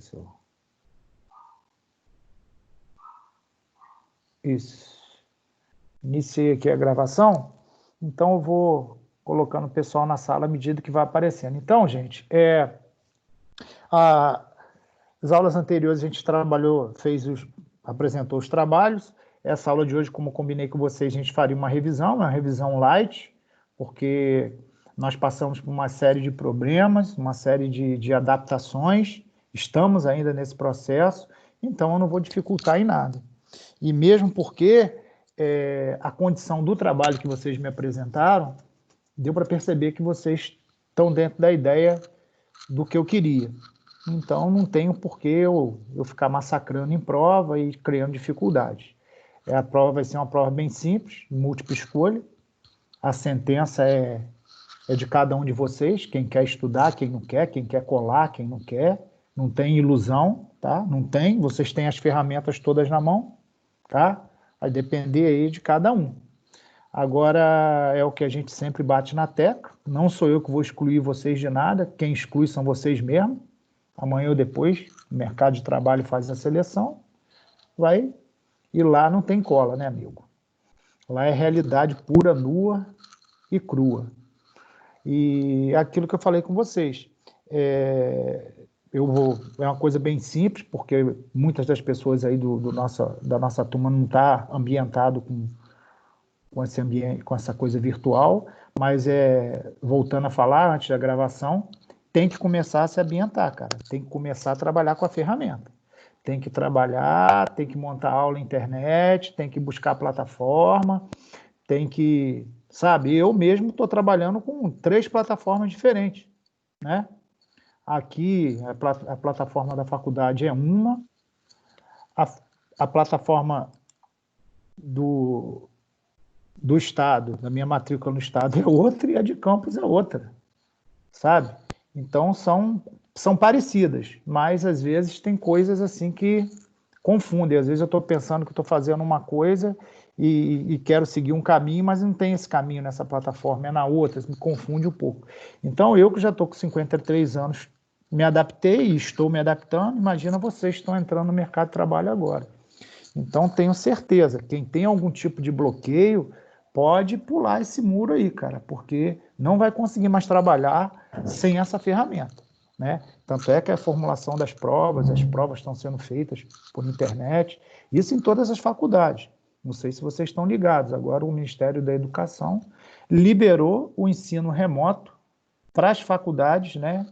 professor. Isso. Iniciei aqui a gravação, então eu vou colocando o pessoal na sala à medida que vai aparecendo. Então, gente, as aulas anteriores a gente trabalhou, apresentou os trabalhos. Essa aula de hoje, como combinei com vocês, a gente faria uma revisão light, porque nós passamos por uma série de problemas, uma série de adaptações, estamos ainda nesse processo, então eu não vou dificultar em nada. E mesmo porque a condição do trabalho que vocês me apresentaram, deu para perceber que vocês estão dentro da ideia do que eu queria. Então, não tenho por que eu ficar massacrando em prova e criando dificuldades. A prova vai ser uma prova bem simples, múltipla escolha. A sentença é de cada um de vocês, quem quer estudar, quem quer colar, quem não quer. Não tem ilusão, tá? Não tem, vocês têm as ferramentas todas na mão, tá? Vai depender aí de cada um. Agora, é o que a gente sempre bate na tecla, não sou eu que vou excluir vocês de nada, quem exclui são vocês mesmos. Amanhã ou depois, o mercado de trabalho faz a seleção, e lá não tem cola, né, amigo? Lá é realidade pura, nua e crua. E aquilo que eu falei com vocês, é uma coisa bem simples, porque muitas das pessoas aí da nossa turma não está ambientado com esse ambiente, com essa coisa virtual, mas voltando a falar antes da gravação, tem que começar a se ambientar, cara. Tem que começar a trabalhar com a ferramenta. Tem que trabalhar, tem que montar aula na internet, tem que buscar plataforma, tem que... Sabe, eu mesmo estou trabalhando com 3 plataformas diferentes, né? Aqui, a plataforma da faculdade é uma, a plataforma do Estado, da minha matrícula no Estado é outra e a de campus é outra, sabe? Então, são parecidas, mas às vezes tem coisas assim que confundem. Às vezes eu estou pensando que estou fazendo uma coisa e quero seguir um caminho, mas não tem esse caminho nessa plataforma, é na outra, me confunde um pouco. Então, eu que já estou com 53 anos, me adaptei e estou me adaptando, imagina vocês que estão entrando no mercado de trabalho agora. Então, tenho certeza, quem tem algum tipo de bloqueio, pode pular esse muro aí, cara, porque não vai conseguir mais trabalhar sem essa ferramenta, né? Tanto é que a formulação das provas, as provas estão sendo feitas por internet, isso em todas as faculdades. Não sei se vocês estão ligados, agora o Ministério da Educação liberou o ensino remoto para as faculdades, né,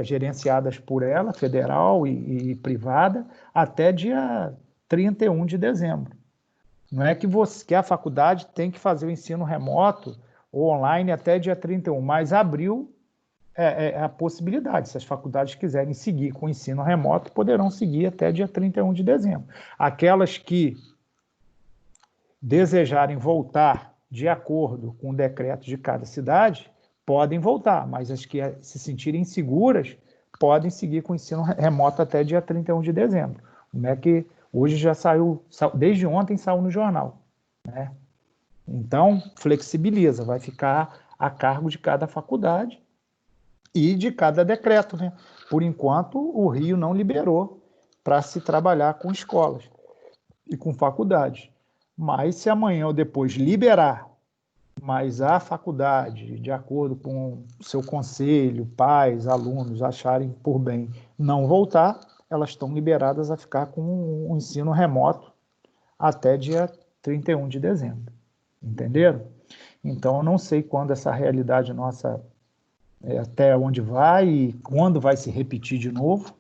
gerenciadas por ela, federal e privada, até dia 31 de dezembro. Não é que a faculdade tem que fazer o ensino remoto ou online até dia 31, mas abriu a possibilidade. Se as faculdades quiserem seguir com o ensino remoto, poderão seguir até dia 31 de dezembro. Aquelas que desejarem voltar de acordo com o decreto de cada cidade, podem voltar, mas as que se sentirem seguras podem seguir com o ensino remoto até dia 31 de dezembro. Não é que hoje já saiu, desde ontem saiu no jornal, né? Então, flexibiliza, vai ficar a cargo de cada faculdade e de cada decreto, né? Por enquanto, o Rio não liberou para se trabalhar com escolas e com faculdades. Mas se amanhã ou depois liberar, mas a faculdade, de acordo com o seu conselho, pais, alunos, acharem por bem não voltar, elas estão liberadas a ficar com o ensino remoto até dia 31 de dezembro. Entenderam? Então, eu não sei quando essa realidade nossa, até onde vai e quando vai se repetir de novo.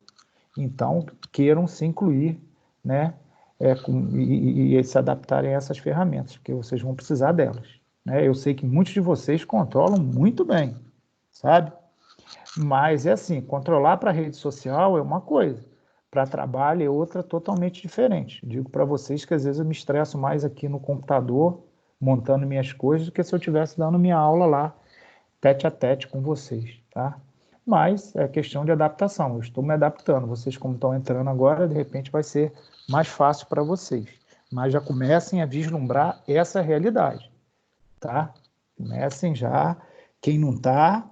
Então, queiram se incluir, né? E se adaptarem a essas ferramentas, porque vocês vão precisar delas, né? Eu sei que muitos de vocês controlam muito bem, sabe? Mas é assim, controlar para a rede social é uma coisa, para trabalho é outra totalmente diferente. Digo para vocês que às vezes eu me estresso mais aqui no computador, montando minhas coisas, do que se eu estivesse dando minha aula lá, tete a tete com vocês, tá? Mas é questão de adaptação, eu estou me adaptando. Vocês, como estão entrando agora, de repente vai ser mais fácil para vocês. Mas já comecem a vislumbrar essa realidade, tá? Comecem já. Quem não está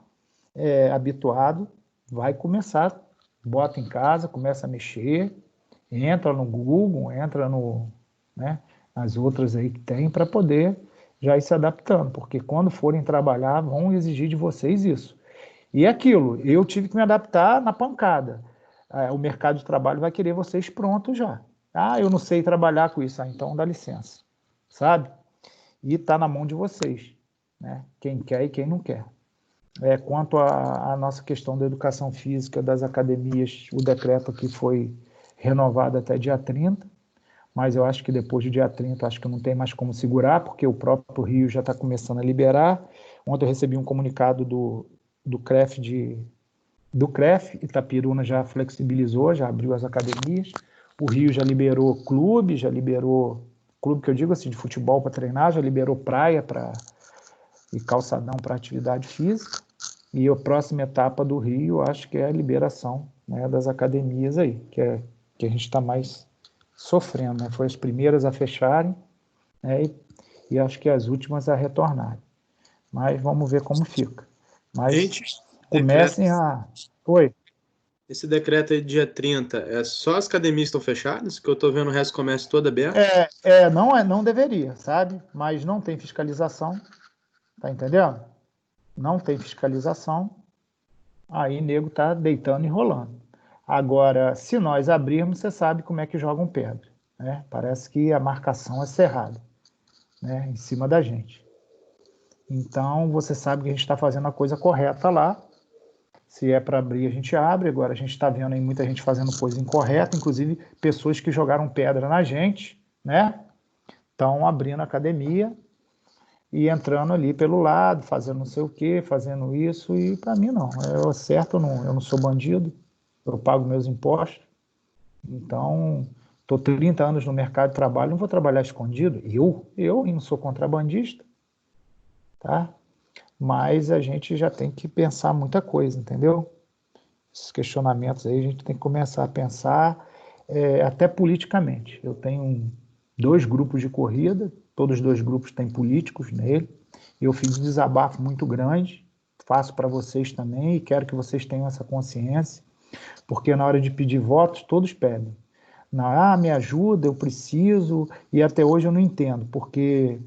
habituado vai começar bota em casa, começa a mexer, entra no Google, entra no, né, nas outras aí que tem, para poder já ir se adaptando, porque quando forem trabalhar, vão exigir de vocês isso. E aquilo, eu tive que me adaptar na pancada. O mercado de trabalho vai querer vocês prontos já. Ah, eu não sei trabalhar com isso. Ah, então dá licença, sabe? E está na mão de vocês, né? Quem quer e quem não quer. Quanto à nossa questão da educação física, das academias, o decreto aqui foi renovado até dia 30, mas eu acho que depois do dia 30, acho que não tem mais como segurar, porque o próprio Rio já está começando a liberar. Ontem eu recebi um comunicado do CREF, Itapiruna já flexibilizou, já abriu as academias, o Rio já liberou clube que eu digo assim, de futebol para treinar, já liberou praia e calçadão para atividade física, e a próxima etapa do Rio, acho que é a liberação, né, das academias aí, que a gente está mais sofrendo, né? Foi as primeiras a fecharem, né, e acho que as últimas a retornarem. Mas vamos ver como fica. Mas comecem a... Oi? Esse decreto aí de dia 30, é só as academias que estão fechadas? Que eu estou vendo o resto do comércio todo aberto? Não deveria, sabe? Mas não tem fiscalização, tá entendendo? Não tem fiscalização, aí nego tá deitando e rolando. Agora, se nós abrirmos, você sabe como é que jogam pedra, né? Parece que a marcação é cerrada, né? Em cima da gente. Então, você sabe que a gente está fazendo a coisa correta lá. Se é para abrir, a gente abre. Agora, a gente está vendo aí muita gente fazendo coisa incorreta, inclusive pessoas que jogaram pedra na gente, né? Estão abrindo a academia e entrando ali pelo lado, fazendo não sei o quê, fazendo isso, e para mim não. É certo, eu não sou bandido, eu pago meus impostos, então estou 30 anos no mercado de trabalho, não vou trabalhar escondido. Eu não sou contrabandista, tá? Mas a gente já tem que pensar muita coisa, entendeu? Esses questionamentos aí a gente tem que começar a pensar até politicamente. Eu tenho 2 grupos de corrida, todos os 2 grupos têm políticos nele. Eu fiz um desabafo muito grande, faço para vocês também e quero que vocês tenham essa consciência, porque na hora de pedir votos, todos pedem. Me ajuda, eu preciso, e até hoje eu não entendo, porque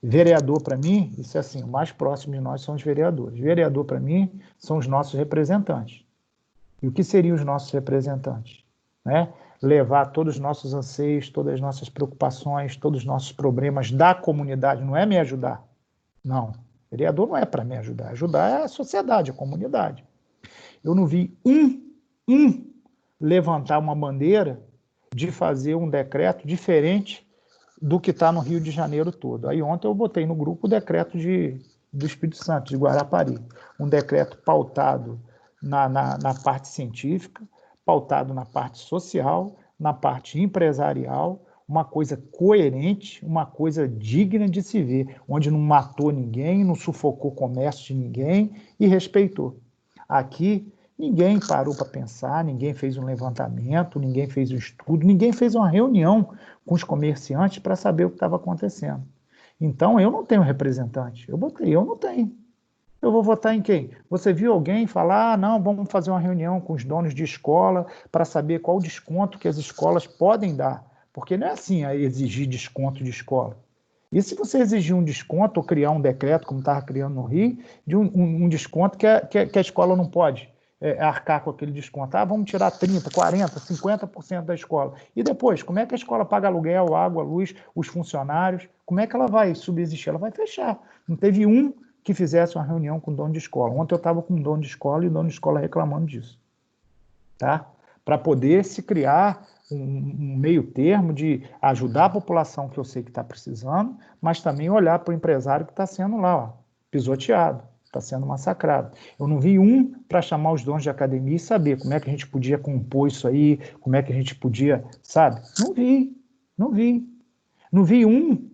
vereador para mim, isso é assim, o mais próximo de nós são os vereadores. Vereador para mim são os nossos representantes. E o que seriam os nossos representantes? Né? Levar todos os nossos anseios, todas as nossas preocupações, todos os nossos problemas da comunidade, não é me ajudar. Não, vereador não é para me ajudar. Ajudar é a sociedade, a comunidade. Eu não vi um levantar uma bandeira de fazer um decreto diferente do que está no Rio de Janeiro todo. Aí ontem eu botei no grupo o decreto do Espírito Santo, de Guarapari. Um decreto pautado na parte científica, pautado na parte social, na parte empresarial, uma coisa coerente, uma coisa digna de se ver, onde não matou ninguém, não sufocou o comércio de ninguém e respeitou. Aqui, ninguém parou para pensar, ninguém fez um levantamento, ninguém fez um estudo, ninguém fez uma reunião com os comerciantes para saber o que estava acontecendo. Então, eu não tenho representante. Eu não tenho. Eu vou votar em quem? Você viu alguém falar, não, vamos fazer uma reunião com os donos de escola para saber qual o desconto que as escolas podem dar. Porque não é assim a exigir desconto de escola. E se você exigir um desconto ou criar um decreto, como estava criando no Rio, de um desconto que a escola não pode arcar com aquele desconto. Vamos tirar 30%, 40%, 50% da escola. E depois, como é que a escola paga aluguel, água, luz, os funcionários? Como é que ela vai subsistir? Ela vai fechar. Não teve um que fizesse uma reunião com o dono de escola. Ontem eu estava com o dono de escola e o dono de escola reclamando disso. Tá? Para poder se criar um meio termo de ajudar a população que eu sei que está precisando, mas também olhar para o empresário que está sendo lá, ó, pisoteado, está sendo massacrado. Eu não vi um para chamar os donos de academia e saber como é que a gente podia compor isso aí, como é que a gente podia, sabe? Não vi. Não vi um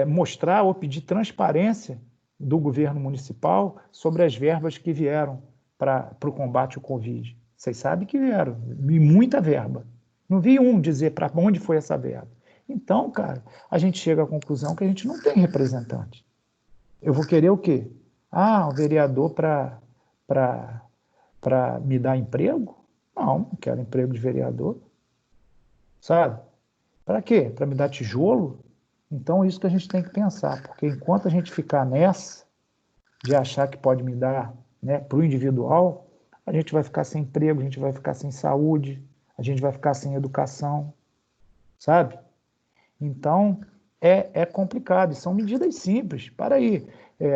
mostrar ou pedir transparência do governo municipal sobre as verbas que vieram para o combate ao Covid. Vocês sabem que vieram, e muita verba. Não vi um dizer para onde foi essa verba. Então, cara, a gente chega à conclusão que a gente não tem representante. Eu vou querer o quê? Um vereador para para me dar emprego? Não quero emprego de vereador. Sabe? Para quê? Para me dar tijolo? Então, isso que a gente tem que pensar, porque enquanto a gente ficar nessa, de achar que pode me dar, né, para o individual, a gente vai ficar sem emprego, a gente vai ficar sem saúde, a gente vai ficar sem educação, sabe? Então, é complicado, e são medidas simples. Para aí,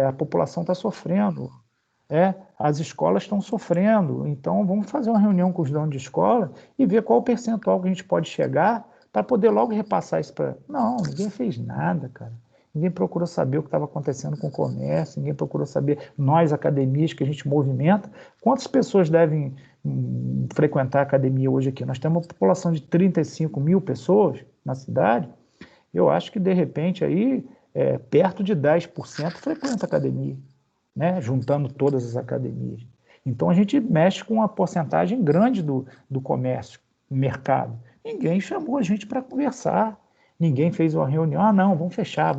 a população está sofrendo, as escolas estão sofrendo, então vamos fazer uma reunião com os donos de escola e ver qual o percentual que a gente pode chegar para poder logo repassar isso para... Não, ninguém fez nada, cara. Ninguém procurou saber o que estava acontecendo com o comércio, ninguém procurou saber, nós, academias, que a gente movimenta, quantas pessoas devem frequentar a academia hoje aqui? Nós temos uma população de 35 mil pessoas na cidade. Eu acho que, de repente, aí, perto de 10% frequenta a academia, né? Juntando todas as academias. Então, a gente mexe com uma porcentagem grande do comércio, mercado. Ninguém chamou a gente para conversar, ninguém fez uma reunião, não, vamos fechar.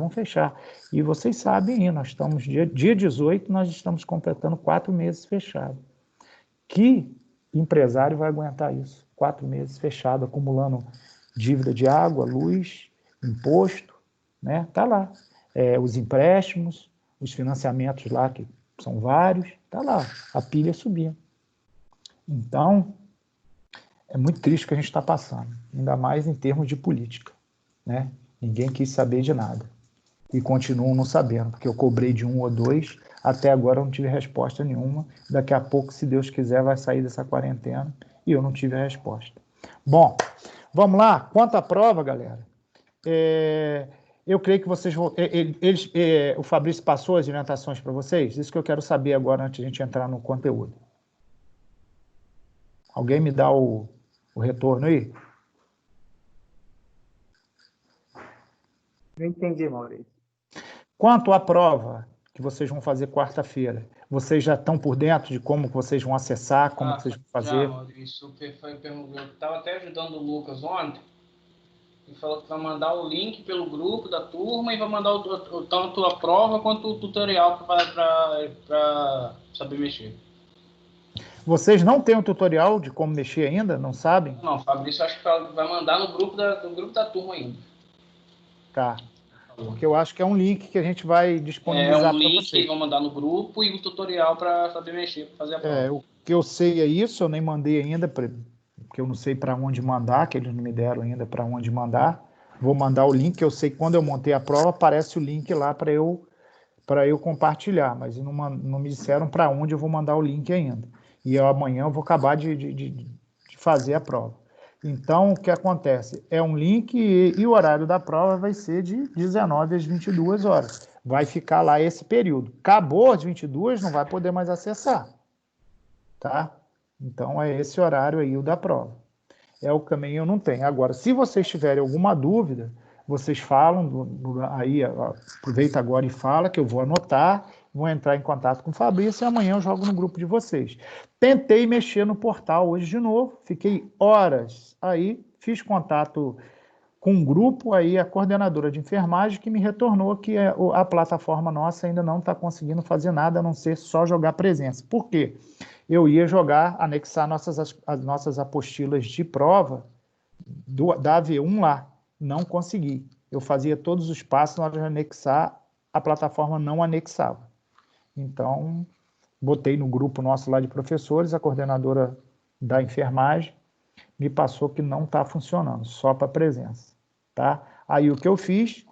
E vocês sabem, nós estamos, dia 18, nós estamos completando 4 meses fechados. Que empresário vai aguentar isso? 4 meses fechado, acumulando dívida de água, luz, imposto, né? Tá lá. Os empréstimos, os financiamentos lá, que são vários, tá lá, a pilha subindo. Então, é muito triste o que a gente está passando, ainda mais em termos de política, né? Ninguém quis saber de nada. E continuam não sabendo, porque eu cobrei de 1 ou 2, até agora eu não tive resposta nenhuma. Daqui a pouco, se Deus quiser, vai sair dessa quarentena e eu não tive a resposta. Bom, vamos lá. Quanto à prova, galera, eu creio que vocês vão... o Fabrício passou as orientações para vocês? Isso que eu quero saber agora, antes de a gente entrar no conteúdo. Alguém me dá o retorno aí? Não entendi, Maurício. Quanto à prova que vocês vão fazer quarta-feira, vocês já estão por dentro de como vocês vão acessar, como vocês vão fazer? Já, Maurício, eu estava até ajudando o Lucas ontem, e falou que vai mandar o link pelo grupo da turma e vai mandar tanto a prova quanto o tutorial para saber mexer. Vocês não têm um tutorial de como mexer ainda? Não sabem? Não, Fabrício, acho que vai mandar no grupo da turma ainda. Tá. Porque eu acho que é um link que a gente vai disponibilizar para vocês. É um link que eles vão mandar no grupo e um tutorial para saber mexer, para fazer a prova. O que eu sei é isso, eu nem mandei ainda, porque eu não sei para onde mandar, que eles não me deram ainda para onde mandar. Vou mandar o link, eu sei que quando eu montei a prova, aparece o link lá para eu compartilhar, mas não me disseram para onde eu vou mandar o link ainda. E amanhã eu vou acabar de fazer a prova. Então, o que acontece? É um link e o horário da prova vai ser de 19 às 22 horas. Vai ficar lá esse período. Acabou às 22, não vai poder mais acessar. Tá? Então, é esse horário aí o da prova. É o caminho eu não tenho. Agora, se vocês tiverem alguma dúvida, vocês falam, aí aproveita agora e fala, que eu vou anotar, vou entrar em contato com o Fabrício e amanhã eu jogo no grupo de vocês. Tentei mexer no portal hoje de novo, fiquei horas aí, fiz contato com um grupo, aí a coordenadora de enfermagem que me retornou que a plataforma nossa ainda não está conseguindo fazer nada, a não ser só jogar presença. Por quê? Eu ia anexar as nossas apostilas de prova da AV1 lá. Não consegui. Eu fazia todos os passos na hora de anexar, a plataforma não anexava. Então, botei no grupo nosso lá de professores, a coordenadora da enfermagem me passou que não está funcionando, só para presença. Tá? Aí o que eu fiz,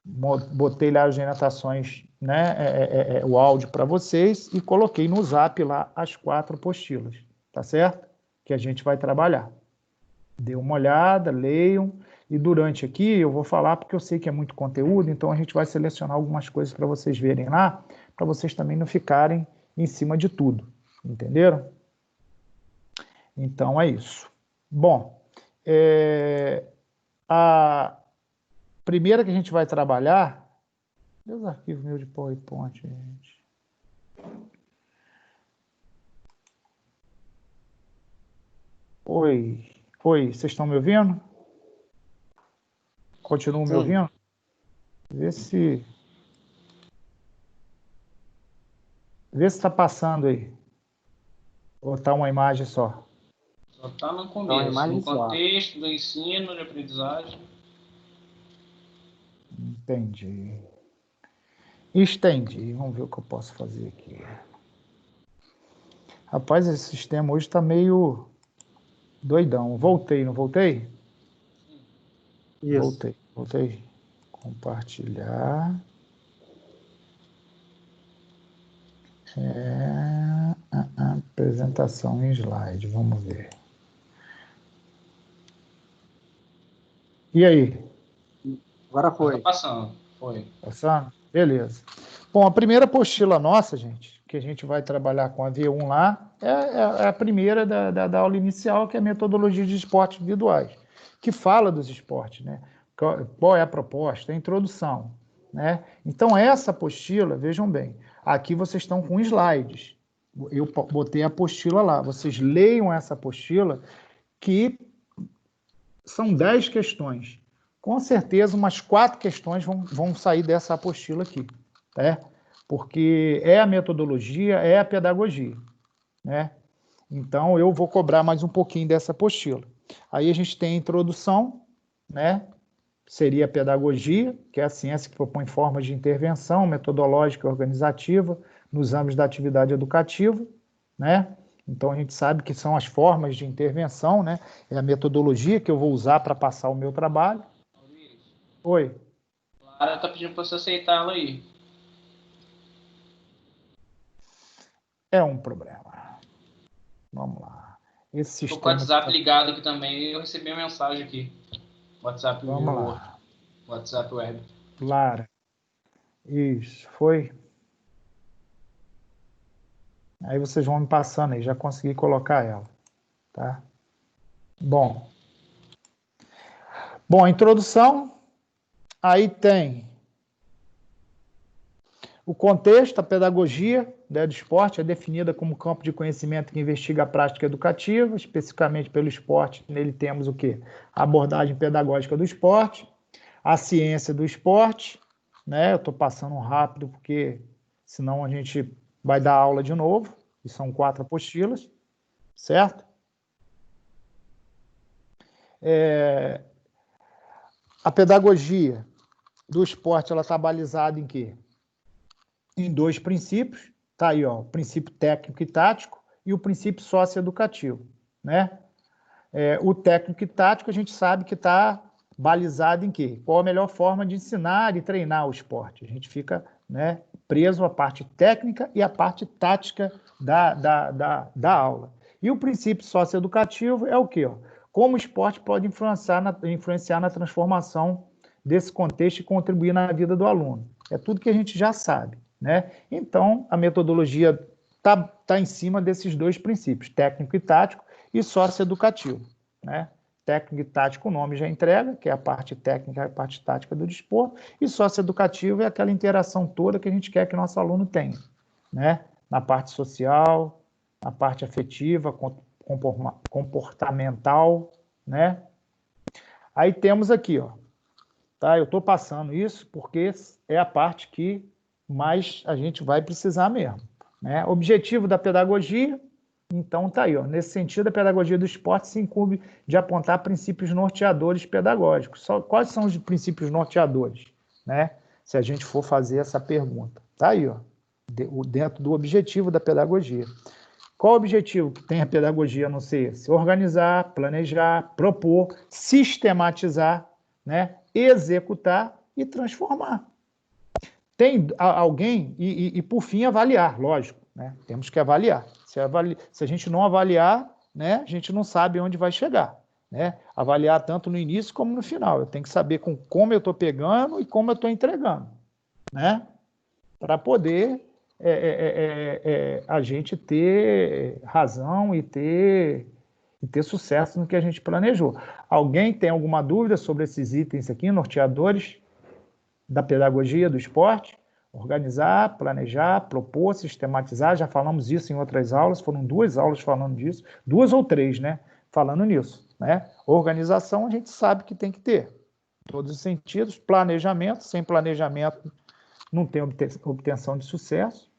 botei lá as orientações, né, o áudio para vocês e coloquei no Zap lá as 4 apostilas, tá certo? Que a gente vai trabalhar. Dê uma olhada, leiam, e durante aqui eu vou falar porque eu sei que é muito conteúdo, então a gente vai selecionar algumas coisas para vocês verem lá, para vocês também não ficarem em cima de tudo, entenderam? Então é isso. Bom, a primeira que a gente vai trabalhar... Cadê os arquivos meus de PowerPoint, gente? Oi, vocês estão me ouvindo? Continuam me ouvindo? Vê se está passando aí. Ou está uma imagem só? Só está no começo, imagem no só. contexto do ensino, de aprendizagem. Entendi. Estendi. Vamos ver o que eu posso fazer aqui. Rapaz, esse sistema hoje está meio doidão. Voltei, não voltei? Isso. Voltei. Compartilhar. Apresentação em slide. Vamos ver. E aí? Agora foi. Tá passando. Foi. Passando? Beleza. Bom, a primeira apostila nossa, gente, que a gente vai trabalhar com a V1 lá, é a primeira da aula inicial, que é a metodologia de esportes individuais, que fala dos esportes, né? Qual é a proposta? A introdução, né? Então, essa apostila, vejam bem, aqui vocês estão com slides. Eu botei a apostila lá. Vocês leiam essa apostila, que são 10 questões. Com certeza, umas 4 questões vão sair dessa apostila aqui, né? Porque é a metodologia, é a pedagogia, né? Então, eu vou cobrar mais um pouquinho dessa apostila. Aí a gente tem a introdução, né? Seria a pedagogia, que é a ciência que propõe formas de intervenção metodológica e organizativa nos âmbitos da atividade educativa, né? Então, a gente sabe que são as formas de intervenção, né? É a metodologia que eu vou usar para passar o meu trabalho. Oi. Clara tá pedindo para você aceitar ela aí. É um problema. Vamos lá. Esse sistema... Tô com o WhatsApp ligado aqui também. Eu recebi a mensagem aqui. WhatsApp. Vamos lá. WhatsApp web. Clara. Isso, foi. Aí vocês vão me passando aí, já consegui colocar ela, tá? Bom, a introdução, aí tem o contexto, a pedagogia, né, do esporte é definida como campo de conhecimento que investiga a prática educativa, especificamente pelo esporte. Nele temos o quê? A abordagem pedagógica do esporte, a ciência do esporte, né? Eu estou passando rápido porque senão a gente vai dar aula de novo, e são 4 apostilas, certo? A pedagogia do esporte, ela está balizada em quê? Em 2 princípios, tá aí, ó, o princípio técnico e tático e o princípio socioeducativo, né? O técnico e tático a gente sabe que está balizado em quê? Qual a melhor forma de ensinar e treinar o esporte? A gente fica, né, preso à parte técnica e à parte tática da aula. E o princípio socioeducativo é o quê? Ó? Como o esporte pode influenciar na transformação desse contexto e contribuir na vida do aluno. É tudo que a gente já sabe, né? Então, a metodologia está em cima desses 2 princípios, técnico e tático e socioeducativo, né? Técnico e tático, o nome já entrega, que é a parte técnica e a parte tática do desporto, e socioeducativo é aquela interação toda que a gente quer que o nosso aluno tenha, né? Na parte social, na parte afetiva, comportamental, né? Aí temos aqui, ó, tá? Eu estou passando isso porque é a parte que mais a gente vai precisar mesmo, né? Objetivo da pedagogia, então tá aí, ó. Nesse sentido, a pedagogia do esporte se incumbe de apontar princípios norteadores pedagógicos. Quais são os princípios norteadores, né? Se a gente for fazer essa pergunta. Tá aí, ó, dentro do objetivo da pedagogia. Qual o objetivo que tem a pedagogia a não ser esse? Organizar, planejar, propor, sistematizar, né? Executar e transformar. Tem alguém, e por fim, avaliar, lógico, né? Temos que avaliar. Se a gente não avaliar, né, a gente não sabe onde vai chegar, né? Avaliar tanto no início como no final. Eu tenho que saber como eu estou pegando e como eu estou entregando, né? Para poder a gente ter razão e ter sucesso no que a gente planejou. Alguém tem alguma dúvida sobre esses itens aqui, norteadores da pedagogia do esporte? Organizar, planejar, propor, sistematizar, já falamos isso em outras aulas, foram 2 aulas falando disso, 2 ou 3, né? Falando nisso, né? Organização a gente sabe que tem que ter, em todos os sentidos, planejamento, sem planejamento não tem obtenção de sucesso,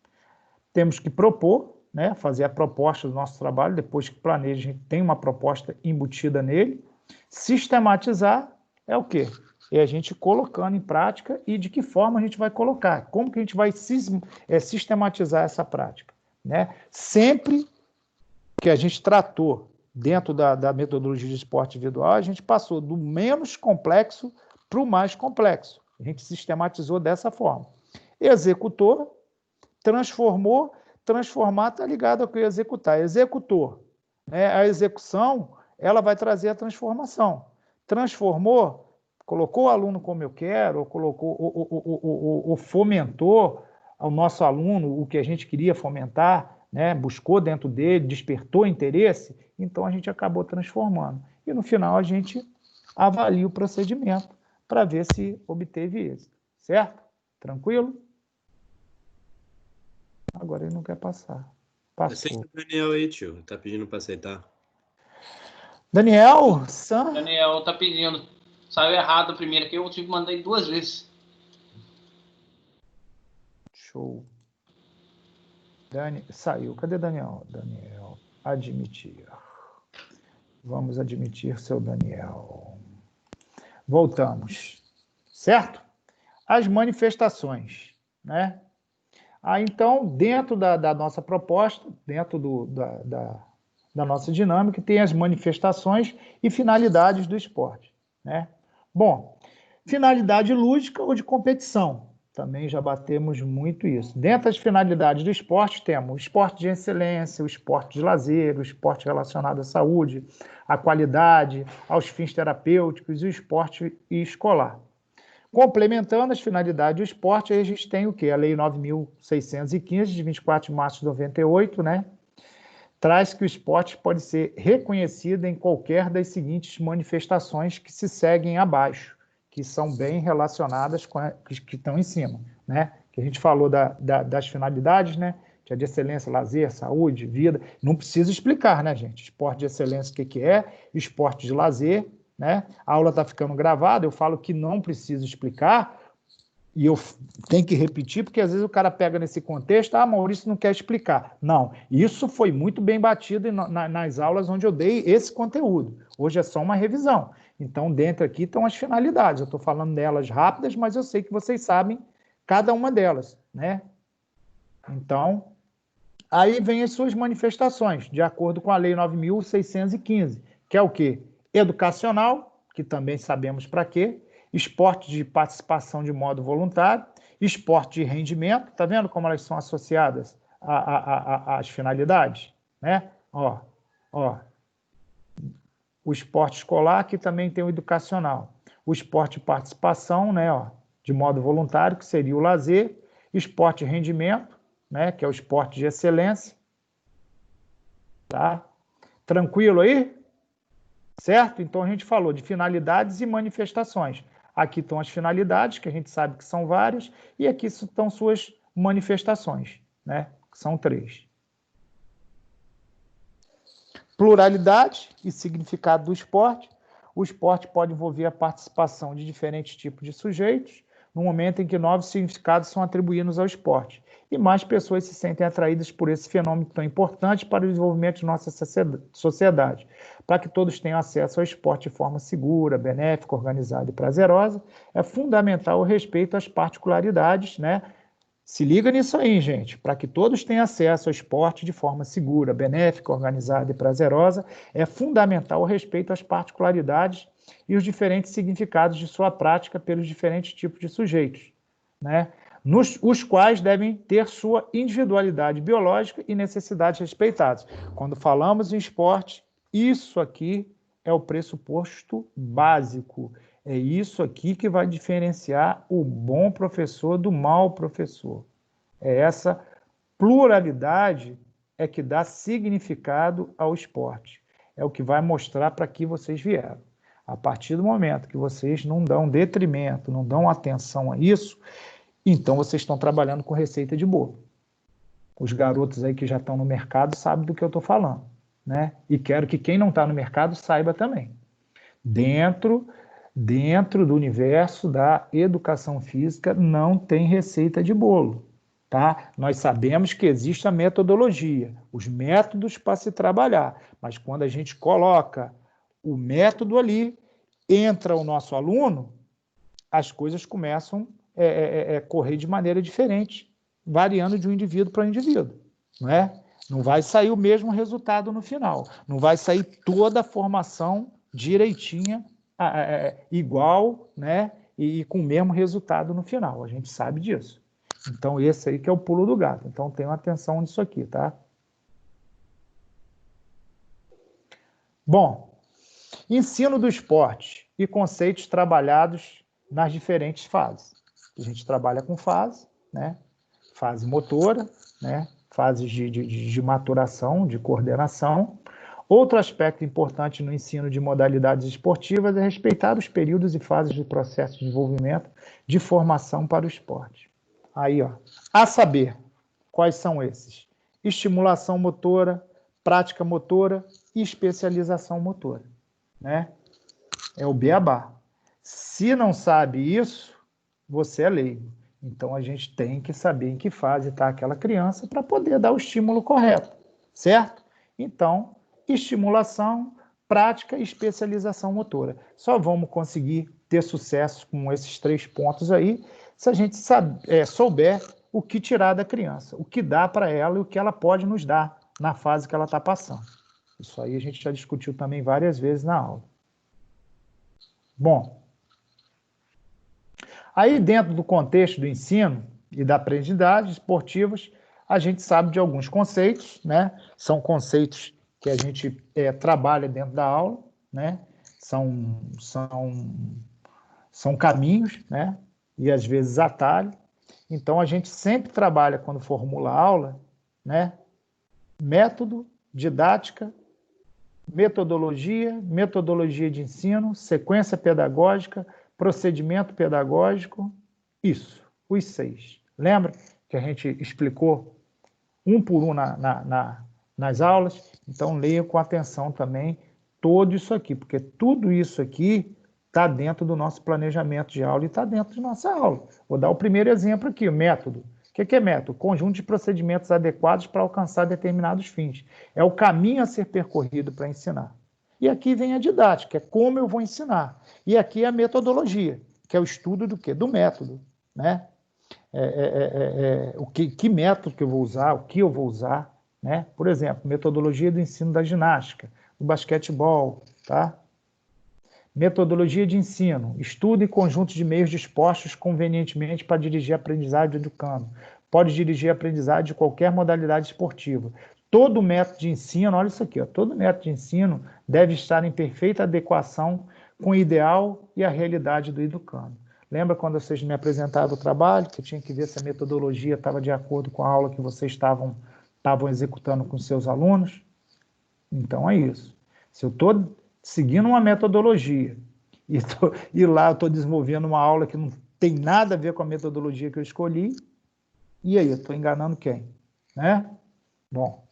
temos que propor, né, fazer a proposta do nosso trabalho, depois que planeja, a gente tem uma proposta embutida nele. Sistematizar é o quê? É a gente colocando em prática e de que forma a gente vai colocar, como que a gente vai sistematizar essa prática, né? Sempre que a gente tratou dentro da metodologia de esporte individual, a gente passou do menos complexo para o mais complexo. A gente sistematizou dessa forma. Executor, transformou, transformar está ligado ao que executar. Executor, né? A execução, ela vai trazer a transformação. Transformou, colocou o aluno como eu quero, ou colocou, ou fomentou ao nosso aluno o que a gente queria fomentar, né? Buscou dentro dele, despertou interesse, então a gente acabou transformando. E no final a gente avalia o procedimento para ver se obteve êxito, certo? Tranquilo? Agora ele não quer passar. Passou. Aceita o Daniel aí, tio. Tá pedindo para aceitar. Daniel, Sam? Daniel tá pedindo. Saiu errado primeiro, que eu tive que mandar 2 vezes. Show. Saiu. Cadê Daniel? Daniel, admitir. Vamos admitir seu Daniel. Voltamos. Certo? As manifestações, né? Então, dentro da nossa proposta, dentro da nossa dinâmica, tem as manifestações e finalidades do esporte, né? Bom, finalidade lúdica ou de competição. Também já batemos muito isso. Dentro das finalidades do esporte, temos o esporte de excelência, o esporte de lazer, o esporte relacionado à saúde, à qualidade, aos fins terapêuticos e o esporte escolar. Complementando as finalidades do esporte, aí a gente tem o quê? A Lei 9.615, de 24 de março de 98, né? Traz que o esporte pode ser reconhecido em qualquer das seguintes manifestações que se seguem abaixo, que são bem relacionadas com que estão em cima, né? Que a gente falou das finalidades, né? Que é de excelência, lazer, saúde, vida. Não precisa explicar, né, gente? Esporte de excelência, o que é? Esporte de lazer, né? A aula está ficando gravada, eu falo que não preciso explicar, e eu tenho que repetir, porque às vezes o cara pega nesse contexto, Maurício não quer explicar. Não, isso foi muito bem batido nas aulas onde eu dei esse conteúdo. Hoje é só uma revisão. Então, dentro aqui estão as finalidades. Eu estou falando delas rápidas, mas eu sei que vocês sabem cada uma delas, né? Então, aí vem as suas manifestações, de acordo com a Lei 9.615, que é o quê? Educacional, que também sabemos para quê, esporte de participação de modo voluntário, esporte de rendimento, tá vendo como elas são associadas às finalidades, né? Ó, o esporte escolar, que também tem o educacional, o esporte de participação, né, ó, de modo voluntário, que seria o lazer, esporte de rendimento, né, que é o esporte de excelência, tá? Tranquilo aí? Certo? Então, a gente falou de finalidades e manifestações. Aqui estão as finalidades, que a gente sabe que são várias, e aqui estão suas manifestações, né? Que são 3. Pluralidade e significado do esporte. O esporte pode envolver a participação de diferentes tipos de sujeitos, no momento em que novos significados são atribuídos ao esporte, e mais pessoas se sentem atraídas por esse fenômeno tão importante para o desenvolvimento de nossa sociedade. Para que todos tenham acesso ao esporte de forma segura, benéfica, organizada e prazerosa, é fundamental o respeito às particularidades, né? Se liga nisso aí, gente. Para que todos tenham acesso ao esporte de forma segura, benéfica, organizada e prazerosa, é fundamental o respeito às particularidades e os diferentes significados de sua prática pelos diferentes tipos de sujeitos, né? Os quais devem ter sua individualidade biológica e necessidades respeitadas. Quando falamos em esporte, isso aqui é o pressuposto básico. É isso aqui que vai diferenciar o bom professor do mau professor. É essa pluralidade é que dá significado ao esporte. É o que vai mostrar para que vocês vieram. A partir do momento que vocês não dão detrimento, não dão atenção a isso, então vocês estão trabalhando com receita de bolo. Os garotos aí que já estão no mercado sabem do que eu estou falando, né? E quero que quem não está no mercado saiba também. Dentro do universo da educação física não tem receita de bolo, tá? Nós sabemos que existe a metodologia, os métodos para se trabalhar, mas quando a gente coloca o método ali, entra o nosso aluno, as coisas começam a correr de maneira diferente, variando de um indivíduo para um indivíduo, não é? Não vai sair o mesmo resultado no final, não vai sair toda a formação direitinha, igual, né? E com o mesmo resultado no final, a gente sabe disso. Então, esse aí que é o pulo do gato. Então, tenham atenção nisso aqui, tá? Bom, ensino do esporte e conceitos trabalhados nas diferentes fases. A gente trabalha com fase, né? Fase motora, né? Fases de maturação, de coordenação. Outro aspecto importante no ensino de modalidades esportivas é respeitar os períodos e fases do processo de desenvolvimento de formação para o esporte. Aí, ó, a saber, quais são esses? Estimulação motora, prática motora e especialização motora, né? É o beabá. Se não sabe isso, você é leigo. Então, a gente tem que saber em que fase está aquela criança para poder dar o estímulo correto, certo? Então, estimulação, prática e especialização motora. Só vamos conseguir ter sucesso com esses 3 pontos aí se a gente souber o que tirar da criança, o que dá para ela e o que ela pode nos dar na fase que ela está passando. Isso aí a gente já discutiu também várias vezes na aula. Bom, aí dentro do contexto do ensino e da aprendizagem esportivas, a gente sabe de alguns conceitos, né? São conceitos que a gente trabalha dentro da aula, né? São caminhos, né? E às vezes atalho. Então, a gente sempre trabalha, quando formula a aula, né? Método, didática, metodologia, metodologia de ensino, sequência pedagógica, procedimento pedagógico, isso, os 6. Lembra que a gente explicou um por um nas aulas? Então, leia com atenção também tudo isso aqui, porque tudo isso aqui está dentro do nosso planejamento de aula e está dentro de nossa aula. Vou dar o primeiro exemplo aqui, o método. O que é método? Conjunto de procedimentos adequados para alcançar determinados fins. É o caminho a ser percorrido para ensinar. E aqui vem a didática, é como eu vou ensinar. E aqui é a metodologia, que é o estudo do quê? Do método, né? Que método que eu vou usar, o que eu vou usar, né? Por exemplo, metodologia do ensino da ginástica, do basquetebol, tá? Metodologia de ensino, estudo e conjunto de meios dispostos convenientemente para dirigir a aprendizagem do educando. Pode dirigir a aprendizagem de qualquer modalidade esportiva. Todo método de ensino, olha isso aqui, ó, todo método de ensino deve estar em perfeita adequação com o ideal e a realidade do educando. Lembra quando vocês me apresentaram o trabalho, que eu tinha que ver se a metodologia estava de acordo com a aula que vocês estavam executando com seus alunos? Então é isso. Se eu estou seguindo uma metodologia e lá eu estou desenvolvendo uma aula que não tem nada a ver com a metodologia que eu escolhi, e aí, eu estou enganando quem? Né? Bom,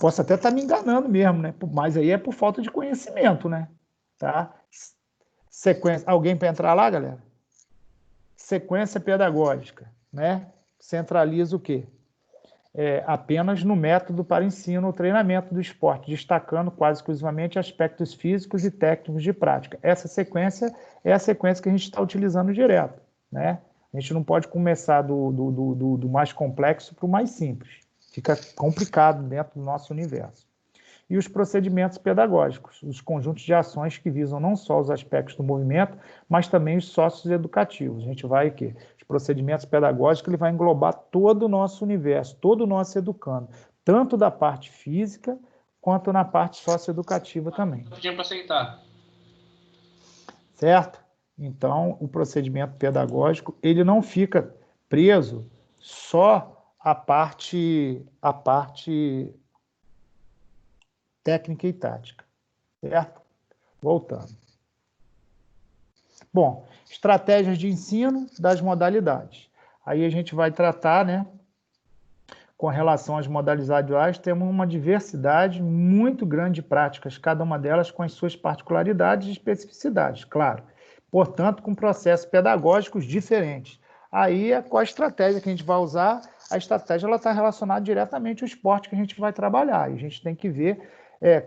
posso até estar me enganando mesmo, né? Mas aí é por falta de conhecimento, né? Tá? Sequência. Alguém para entrar lá, galera? Sequência pedagógica, né? Centraliza o quê? Apenas no método para ensino ou treinamento do esporte, destacando quase exclusivamente aspectos físicos e técnicos de prática. Essa sequência é a sequência que a gente está utilizando direto, né? A gente não pode começar do mais complexo para o mais simples. Fica complicado dentro do nosso universo. E os procedimentos pedagógicos, os conjuntos de ações que visam não só os aspectos do movimento, mas também os socioeducativos. A gente vai aqui. Os procedimentos pedagógicos, ele vai englobar todo o nosso universo, todo o nosso educando, tanto da parte física quanto na parte socioeducativa também. Pedindo para aceitar. Certo? Então, o procedimento pedagógico, ele não fica preso só à parte técnica e tática, certo? Voltando. Bom, estratégias de ensino das modalidades. Aí a gente vai tratar, né, com relação às modalidades, temos uma diversidade muito grande de práticas, cada uma delas com as suas particularidades e especificidades, claro. Portanto, com processos pedagógicos diferentes. Aí, qual a estratégia que a gente vai usar? A estratégia está relacionada diretamente ao esporte que a gente vai trabalhar. E a gente tem que ver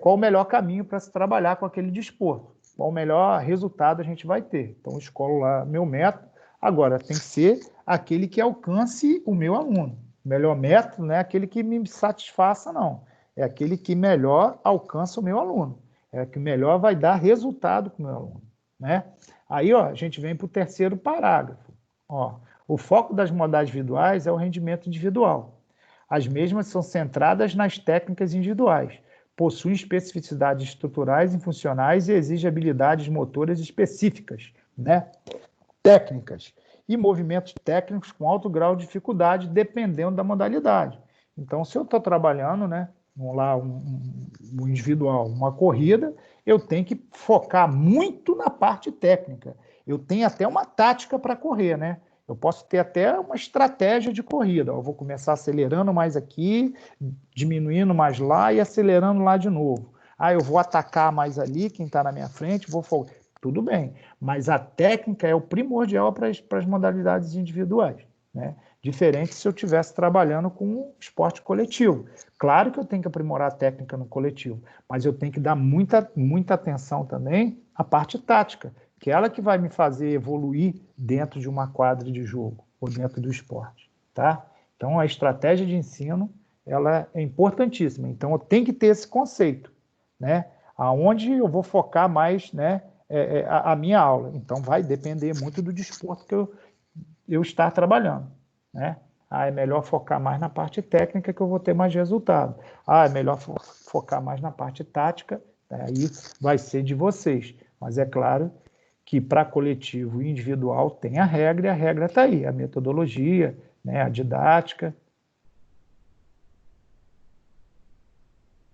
qual o melhor caminho para se trabalhar com aquele desporto. Qual o melhor resultado a gente vai ter. Então, eu escolho lá meu método. Agora, tem que ser aquele que alcance o meu aluno. O melhor método não é aquele que me satisfaça, não. É aquele que melhor alcança o meu aluno. É que melhor vai dar resultado para o meu aluno. Né? Aí, ó, a gente vem para o terceiro parágrafo. Ó, o foco das modalidades individuais é o rendimento individual. As mesmas são centradas nas técnicas individuais, possuem especificidades estruturais e funcionais e exigem habilidades motoras específicas, né? Técnicas e movimentos técnicos com alto grau de dificuldade, dependendo da modalidade. Então, se eu estou trabalhando, né, vamos lá, um individual, uma corrida, eu tenho que focar muito na parte técnica. Eu tenho até uma tática para correr, né? Eu posso ter até uma estratégia de corrida. Eu vou começar acelerando mais aqui, diminuindo mais lá e acelerando lá de novo. Ah, eu vou atacar mais ali, quem está na minha frente, vou focar. Tudo bem, mas a técnica é o primordial para as modalidades individuais, né? Diferente se eu estivesse trabalhando com um esporte coletivo. Claro que eu tenho que aprimorar a técnica no coletivo, mas eu tenho que dar muita atenção também à parte tática, que é ela que vai me fazer evoluir dentro de uma quadra de jogo ou dentro do esporte, tá? Então, a estratégia de ensino, ela é importantíssima. Então, eu tenho que ter esse conceito, né? Aonde eu vou focar mais, né, a minha aula. Então, vai depender muito do desporto que eu estar trabalhando, né? Ah, é melhor focar mais na parte técnica que eu vou ter mais resultado. Ah, é melhor focar mais na parte tática, aí vai ser de vocês. Mas é claro que para coletivo e individual tem a regra, e a regra está aí, a metodologia, né, a didática.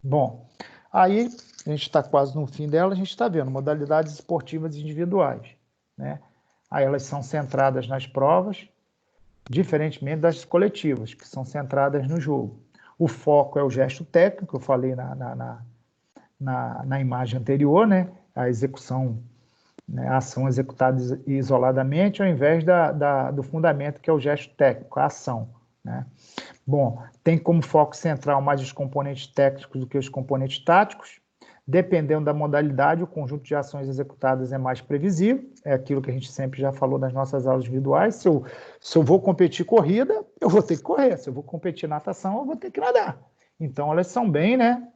Bom, aí a gente está quase no fim dela, a gente está vendo modalidades esportivas individuais, né? Aí elas são centradas nas provas, diferentemente das coletivas, que são centradas no jogo. O foco é o gesto técnico, eu falei na imagem anterior, né? A execução, né? A ação executada isoladamente, ao invés do fundamento, que é o gesto técnico, a ação, né? Bom, tem como foco central mais os componentes técnicos do que os componentes táticos. Dependendo da modalidade, o conjunto de ações executadas é mais previsível. É aquilo que a gente sempre já falou nas nossas aulas individuais. Se eu vou competir corrida, eu vou ter que correr. Se eu vou competir natação, eu vou ter que nadar. Então, elas são bem, né,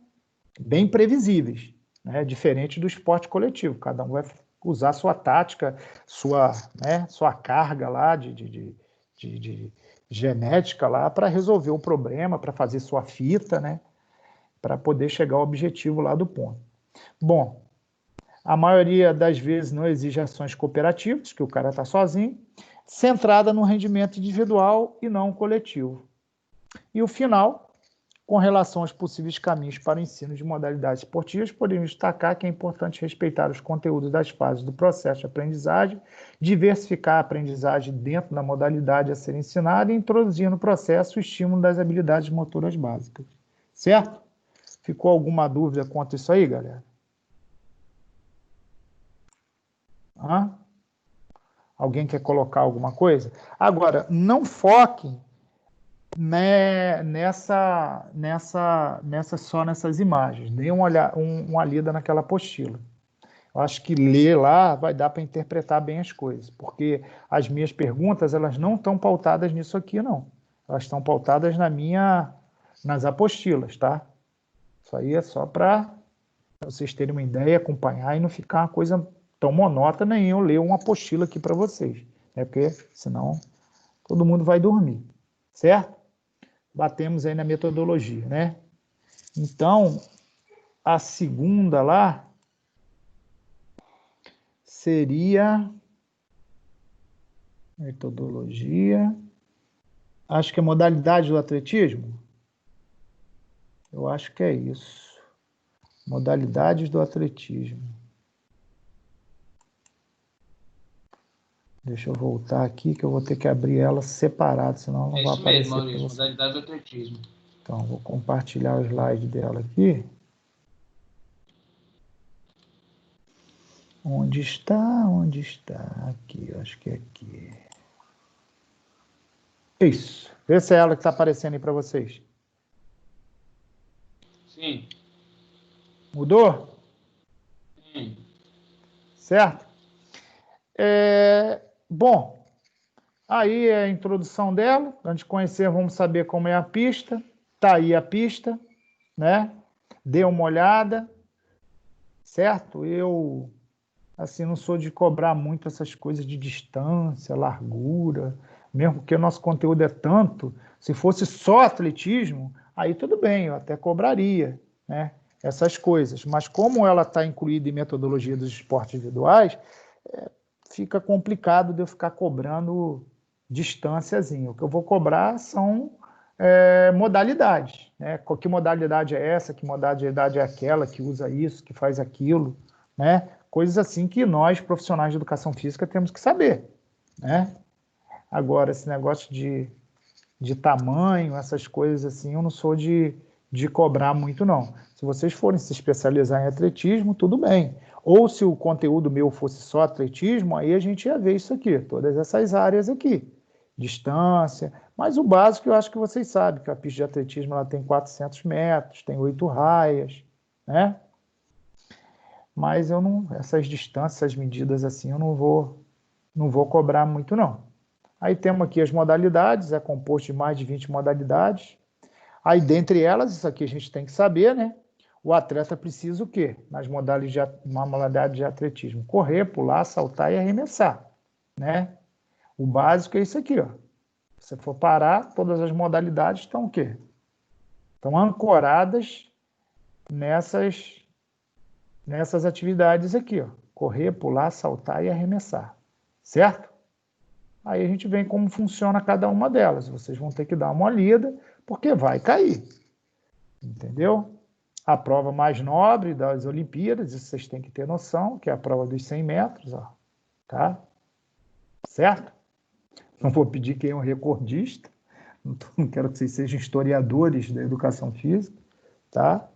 bem previsíveis, né, diferente do esporte coletivo. Cada um vai usar sua tática, sua carga lá de genética lá para resolver o problema, para fazer sua fita, né, para poder chegar ao objetivo lá do ponto. Bom, a maioria das vezes não exige ações cooperativas, que o cara está sozinho, centrada no rendimento individual e não coletivo. E o final, com relação aos possíveis caminhos para o ensino de modalidades esportivas, podemos destacar que é importante respeitar os conteúdos das fases do processo de aprendizagem, diversificar a aprendizagem dentro da modalidade a ser ensinada e introduzir no processo o estímulo das habilidades motoras básicas. Certo? Ficou alguma dúvida quanto a isso aí, galera? Hã? Alguém quer colocar alguma coisa? Agora, não foque só nessas imagens. Dê uma lida naquela apostila. Eu acho que ler lá vai dar para interpretar bem as coisas, porque as minhas perguntas elas não estão pautadas nisso aqui, não. Elas estão pautadas nas apostilas, tá? Isso aí é só para vocês terem uma ideia, acompanhar e não ficar uma coisa tão monótona em eu ler uma apostila aqui para vocês, né? Porque senão todo mundo vai dormir, certo? Batemos aí na metodologia, né? Então, a segunda lá seria metodologia, acho que é modalidade do atletismo. Eu acho que é isso. Modalidades do atletismo. Deixa eu voltar aqui, que eu vou ter que abrir ela separada, senão não vai aparecer. É isso mesmo, Maurício, modalidade do atletismo. Então, vou compartilhar o slide dela aqui. Onde está? Onde está? Aqui, acho que é aqui. Isso. Vê se é ela que está aparecendo aí para vocês. Sim. Mudou? Sim. Certo? Bom, aí é a introdução dela. Antes de conhecer, vamos saber como é a pista. Tá aí a pista, né? Dê uma olhada, certo? Eu, assim, não sou de cobrar muito essas coisas de distância, largura, mesmo porque o nosso conteúdo é tanto. Se fosse só atletismo, aí tudo bem, eu até cobraria, né? Essas coisas. Mas como ela está incluída em metodologia dos esportes individuais, fica complicado de eu ficar cobrando distânciazinha. O que eu vou cobrar são modalidades, né? Que modalidade é essa, que modalidade é aquela, que usa isso, que faz aquilo, né? Coisas assim que nós, profissionais de educação física, temos que saber, né? Agora, esse negócio de tamanho, essas coisas assim, eu não sou de cobrar muito, não. Se vocês forem se especializar em atletismo, tudo bem. Ou se o conteúdo meu fosse só atletismo, aí a gente ia ver isso aqui, todas essas áreas aqui. Distância, mas o básico eu acho que vocês sabem, que a pista de atletismo ela tem 400 metros, tem 8 raias, né? Mas eu não, essas distâncias, essas medidas assim, eu não vou cobrar muito, não. Aí temos aqui as modalidades, é composto de mais de 20 modalidades. Aí, dentre elas, isso aqui a gente tem que saber, né? O atleta precisa o quê? Nas modalidades de atletismo. Correr, pular, saltar e arremessar, né? O básico é isso aqui, ó. Se você for parar, todas as modalidades estão o quê? Estão ancoradas nessas atividades aqui, ó. Correr, pular, saltar e arremessar, certo? Aí a gente vê como funciona cada uma delas. Vocês vão ter que dar uma olhada, porque vai cair. Entendeu? A prova mais nobre das Olimpíadas, isso vocês têm que ter noção, que é a prova dos 100 metros, ó, tá? Certo? Não vou pedir quem é um recordista, não quero que vocês sejam historiadores da educação física, tá?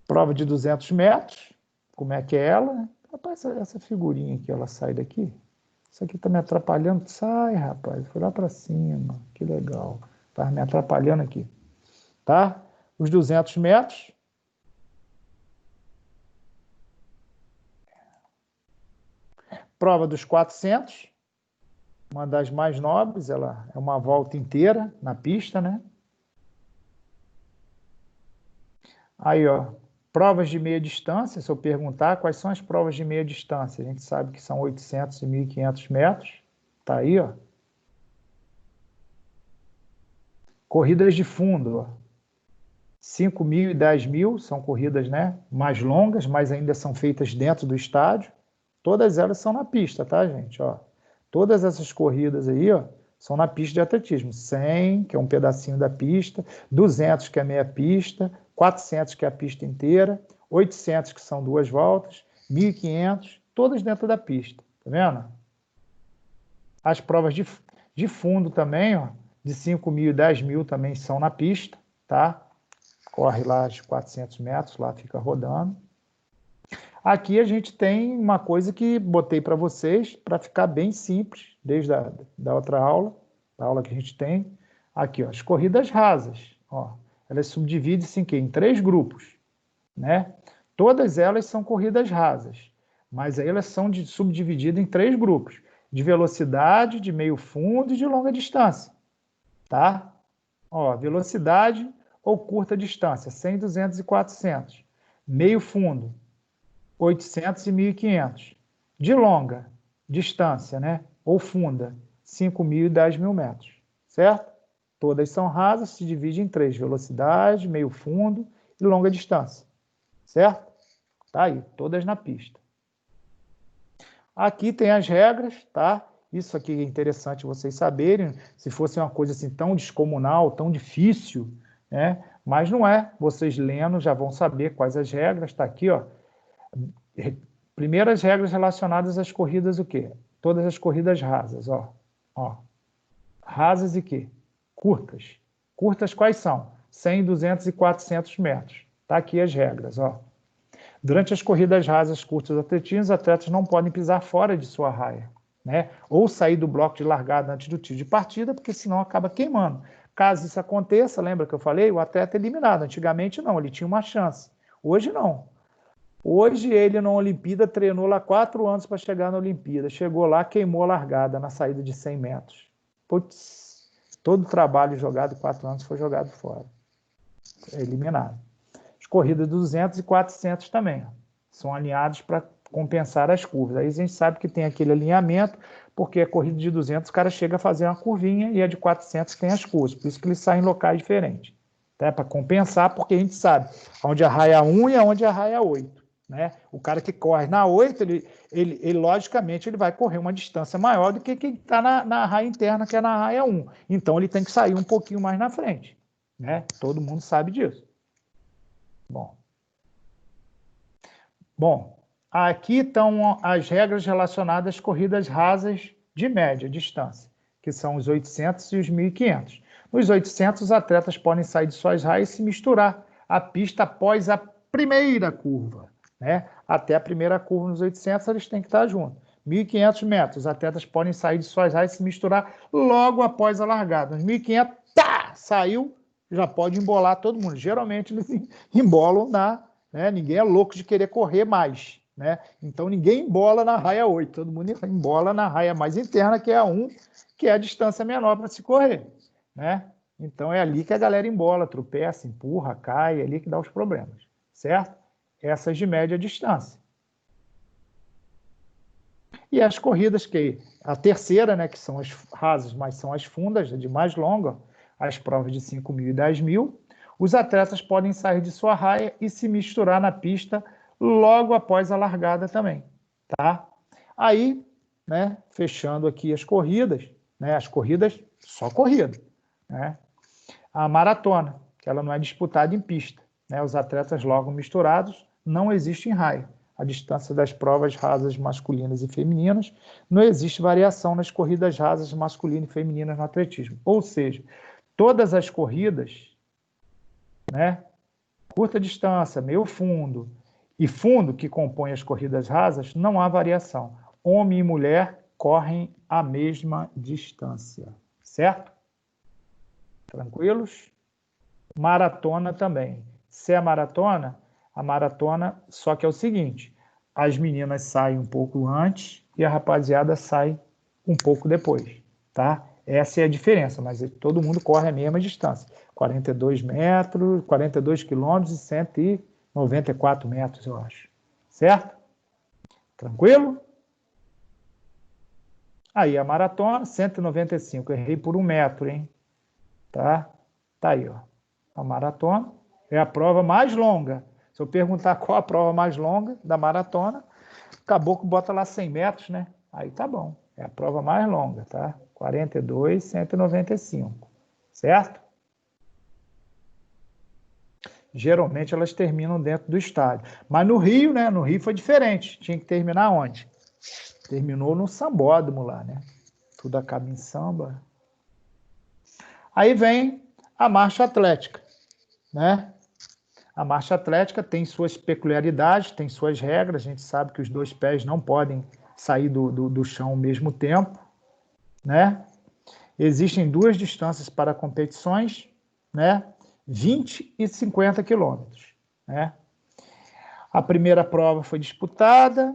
Prova de 200 metros, como é que é ela? Né? Rapaz, essa figurinha aqui, ela sai daqui? Isso aqui está me atrapalhando. Sai, rapaz. Foi lá para cima. Que legal. Está me atrapalhando aqui. Tá? Os 200 metros. Prova dos 400. Uma das mais nobres. Ela é uma volta inteira na pista, né? Aí, ó. Provas de meia distância. Se eu perguntar quais são as provas de meia distância, a gente sabe que são 800 e 1.500 metros. Tá aí, ó. Corridas de fundo, ó. 5.000 e 10.000 são corridas, né, mais longas, mas ainda são feitas dentro do estádio. Todas elas são na pista, tá, gente? Ó, todas essas corridas aí, ó, são na pista de atletismo. 100, que é um pedacinho da pista, 200, que é meia pista, 400, que é a pista inteira, 800, que são 2 voltas, 1.500, todas dentro da pista, tá vendo? As provas de fundo também, ó, de 5.000 e 10.000 também são na pista, tá? Corre lá de 400 metros, lá fica rodando. Aqui a gente tem uma coisa que botei para vocês, para ficar bem simples, desde da outra aula, da aula que a gente tem. Aqui, ó, as corridas rasas. Ó, elas subdividem-se em quê? Em 3 grupos, né? Todas elas são corridas rasas, mas aí elas são subdivididas em 3 grupos, de velocidade, de meio fundo e de longa distância, tá? Ó, velocidade ou curta distância, 100, 200 e 400. Meio fundo, 800 e 1.500. De longa distância, né? Ou funda, 5.000 e 10.000 metros, certo? Todas são rasas, se dividem em 3, velocidade, meio fundo e longa distância, certo? Tá aí, todas na pista. Aqui tem as regras, tá? Isso aqui é interessante vocês saberem, se fosse uma coisa assim tão descomunal, tão difícil, né? Mas não é. Vocês lendo já vão saber quais as regras. Está aqui, ó. Primeiras regras relacionadas às corridas, o quê? Todas as corridas rasas, ó. Ó. Rasas e quê? Curtas. Curtas quais são? 100, 200 e 400 metros. Tá aqui as regras, ó. Durante as corridas rasas curtas do atletismo, os atletas não podem pisar fora de sua raia. né? Ou sair do bloco de largada antes do tiro de partida, porque senão acaba queimando. Caso isso aconteça, lembra que eu falei? O atleta é eliminado. Antigamente não, ele tinha uma chance. Hoje não. Hoje ele na Olimpíada treinou lá 4 anos para chegar na Olimpíada. Chegou lá, queimou a largada na saída de 100 metros. Putz, todo o trabalho jogado 4 anos foi jogado fora. É eliminado. As corridas de 200 e 400 também são alinhados para compensar as curvas. Aí a gente sabe que tem aquele alinhamento, porque a corrida de 200 o cara chega a fazer uma curvinha e a de 400 tem as curvas. Por isso que eles saem em locais diferentes. Tá? Para compensar, porque a gente sabe onde a raia 1 e onde a raia 8. Né? O cara que corre na 8, ele logicamente ele vai correr uma distância maior do que quem está na raia interna, que é na raia 1. Então ele tem que sair um pouquinho mais na frente. Né? Todo mundo sabe disso. Bom, aqui estão as regras relacionadas às corridas rasas de média distância, que são os 800 e os 1.500. Nos 800, os atletas podem sair de suas raias e se misturar à pista após a primeira curva. Né? Até a primeira curva nos 800, eles têm que estar juntos. 1.500 metros, os atletas podem sair de suas raias e se misturar logo após a largada. Nos 1.500, tá, saiu, já pode embolar todo mundo. Geralmente eles embolam né? Ninguém é louco de querer correr mais. Né? Então ninguém embola na raia 8, todo mundo embola na raia mais interna, que é a 1, que é a distância menor para se correr. Né? Então é ali que a galera embola, tropeça, empurra, cai, é ali que dá os problemas. Certo? Essas de média distância. E as corridas a terceira, né, que são as rasas, mas são as fundas, de mais longa, as provas de 5.000 e 10.000, os atletas podem sair de sua raia e se misturar na pista logo após a largada também. Tá? Aí, né, fechando aqui as corridas, só corrida. Né? A maratona, que ela não é disputada em pista. Né? Os atletas logo misturados, não existe em raia. A distância das provas rasas masculinas e femininas, não existe variação nas corridas rasas masculinas e femininas no atletismo. Ou seja, todas as corridas, né, curta distância, meio fundo e fundo, que compõem as corridas rasas, não há variação. Homem e mulher correm a mesma distância. Certo? Tranquilos? Maratona também. Se é maratona, a maratona, só que é o seguinte, as meninas saem um pouco antes e a rapaziada sai um pouco depois, tá? Essa é a diferença, mas todo mundo corre a mesma distância, 42 metros, 42 quilômetros e 194 metros, eu acho, certo? Tranquilo? Aí a maratona, 195, errei por 1 metro, hein? Tá? Tá aí, ó. A maratona é a prova mais longa. Se eu perguntar qual a prova mais longa da maratona, o caboclo bota lá 100 metros, né? Aí tá bom. É a prova mais longa, tá? 42, 195. Certo? Geralmente elas terminam dentro do estádio. Mas no Rio, né? No Rio foi diferente. Tinha que terminar onde? Terminou no sambódromo lá, né? Tudo acaba em samba. Aí vem a marcha atlética, né? A marcha atlética tem suas peculiaridades, tem suas regras. A gente sabe que os 2 pés não podem sair do chão ao mesmo tempo, né? Existem 2 distâncias para competições, né? 20 e 50 quilômetros, né? A primeira prova foi disputada,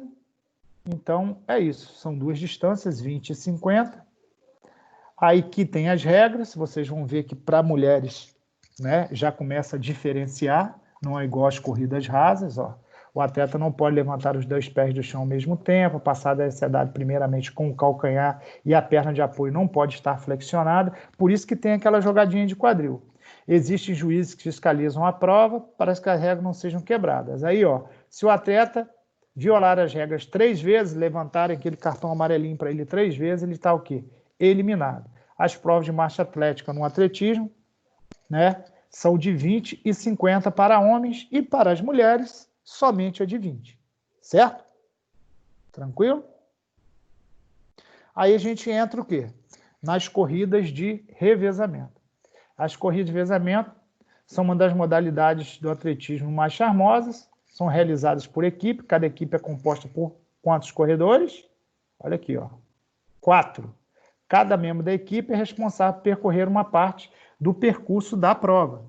então é isso. São 2 distâncias, 20 e 50. Aí que tem as regras, vocês vão ver que para mulheres, né, já começa a diferenciar, não é igual às corridas rasas, ó. O atleta não pode levantar os 2 pés do chão ao mesmo tempo, passar da ansiedade primeiramente com o calcanhar e a perna de apoio não pode estar flexionada, por isso que tem aquela jogadinha de quadril. Existem juízes que fiscalizam a prova para que as regras não sejam quebradas. Aí, ó, se o atleta violar as regras 3 vezes, levantar aquele cartão amarelinho para ele 3 vezes, ele está o quê? Eliminado. As provas de marcha atlética no atletismo, né, são de 20 e 50 para homens e para as mulheres, somente a de 20. Certo? Tranquilo? Aí a gente entra o quê? Nas corridas de revezamento. As corridas de revezamento são uma das modalidades do atletismo mais charmosas, são realizadas por equipe, cada equipe é composta por quantos corredores? Olha aqui, ó. 4. Cada membro da equipe é responsável por percorrer uma parte do percurso da prova.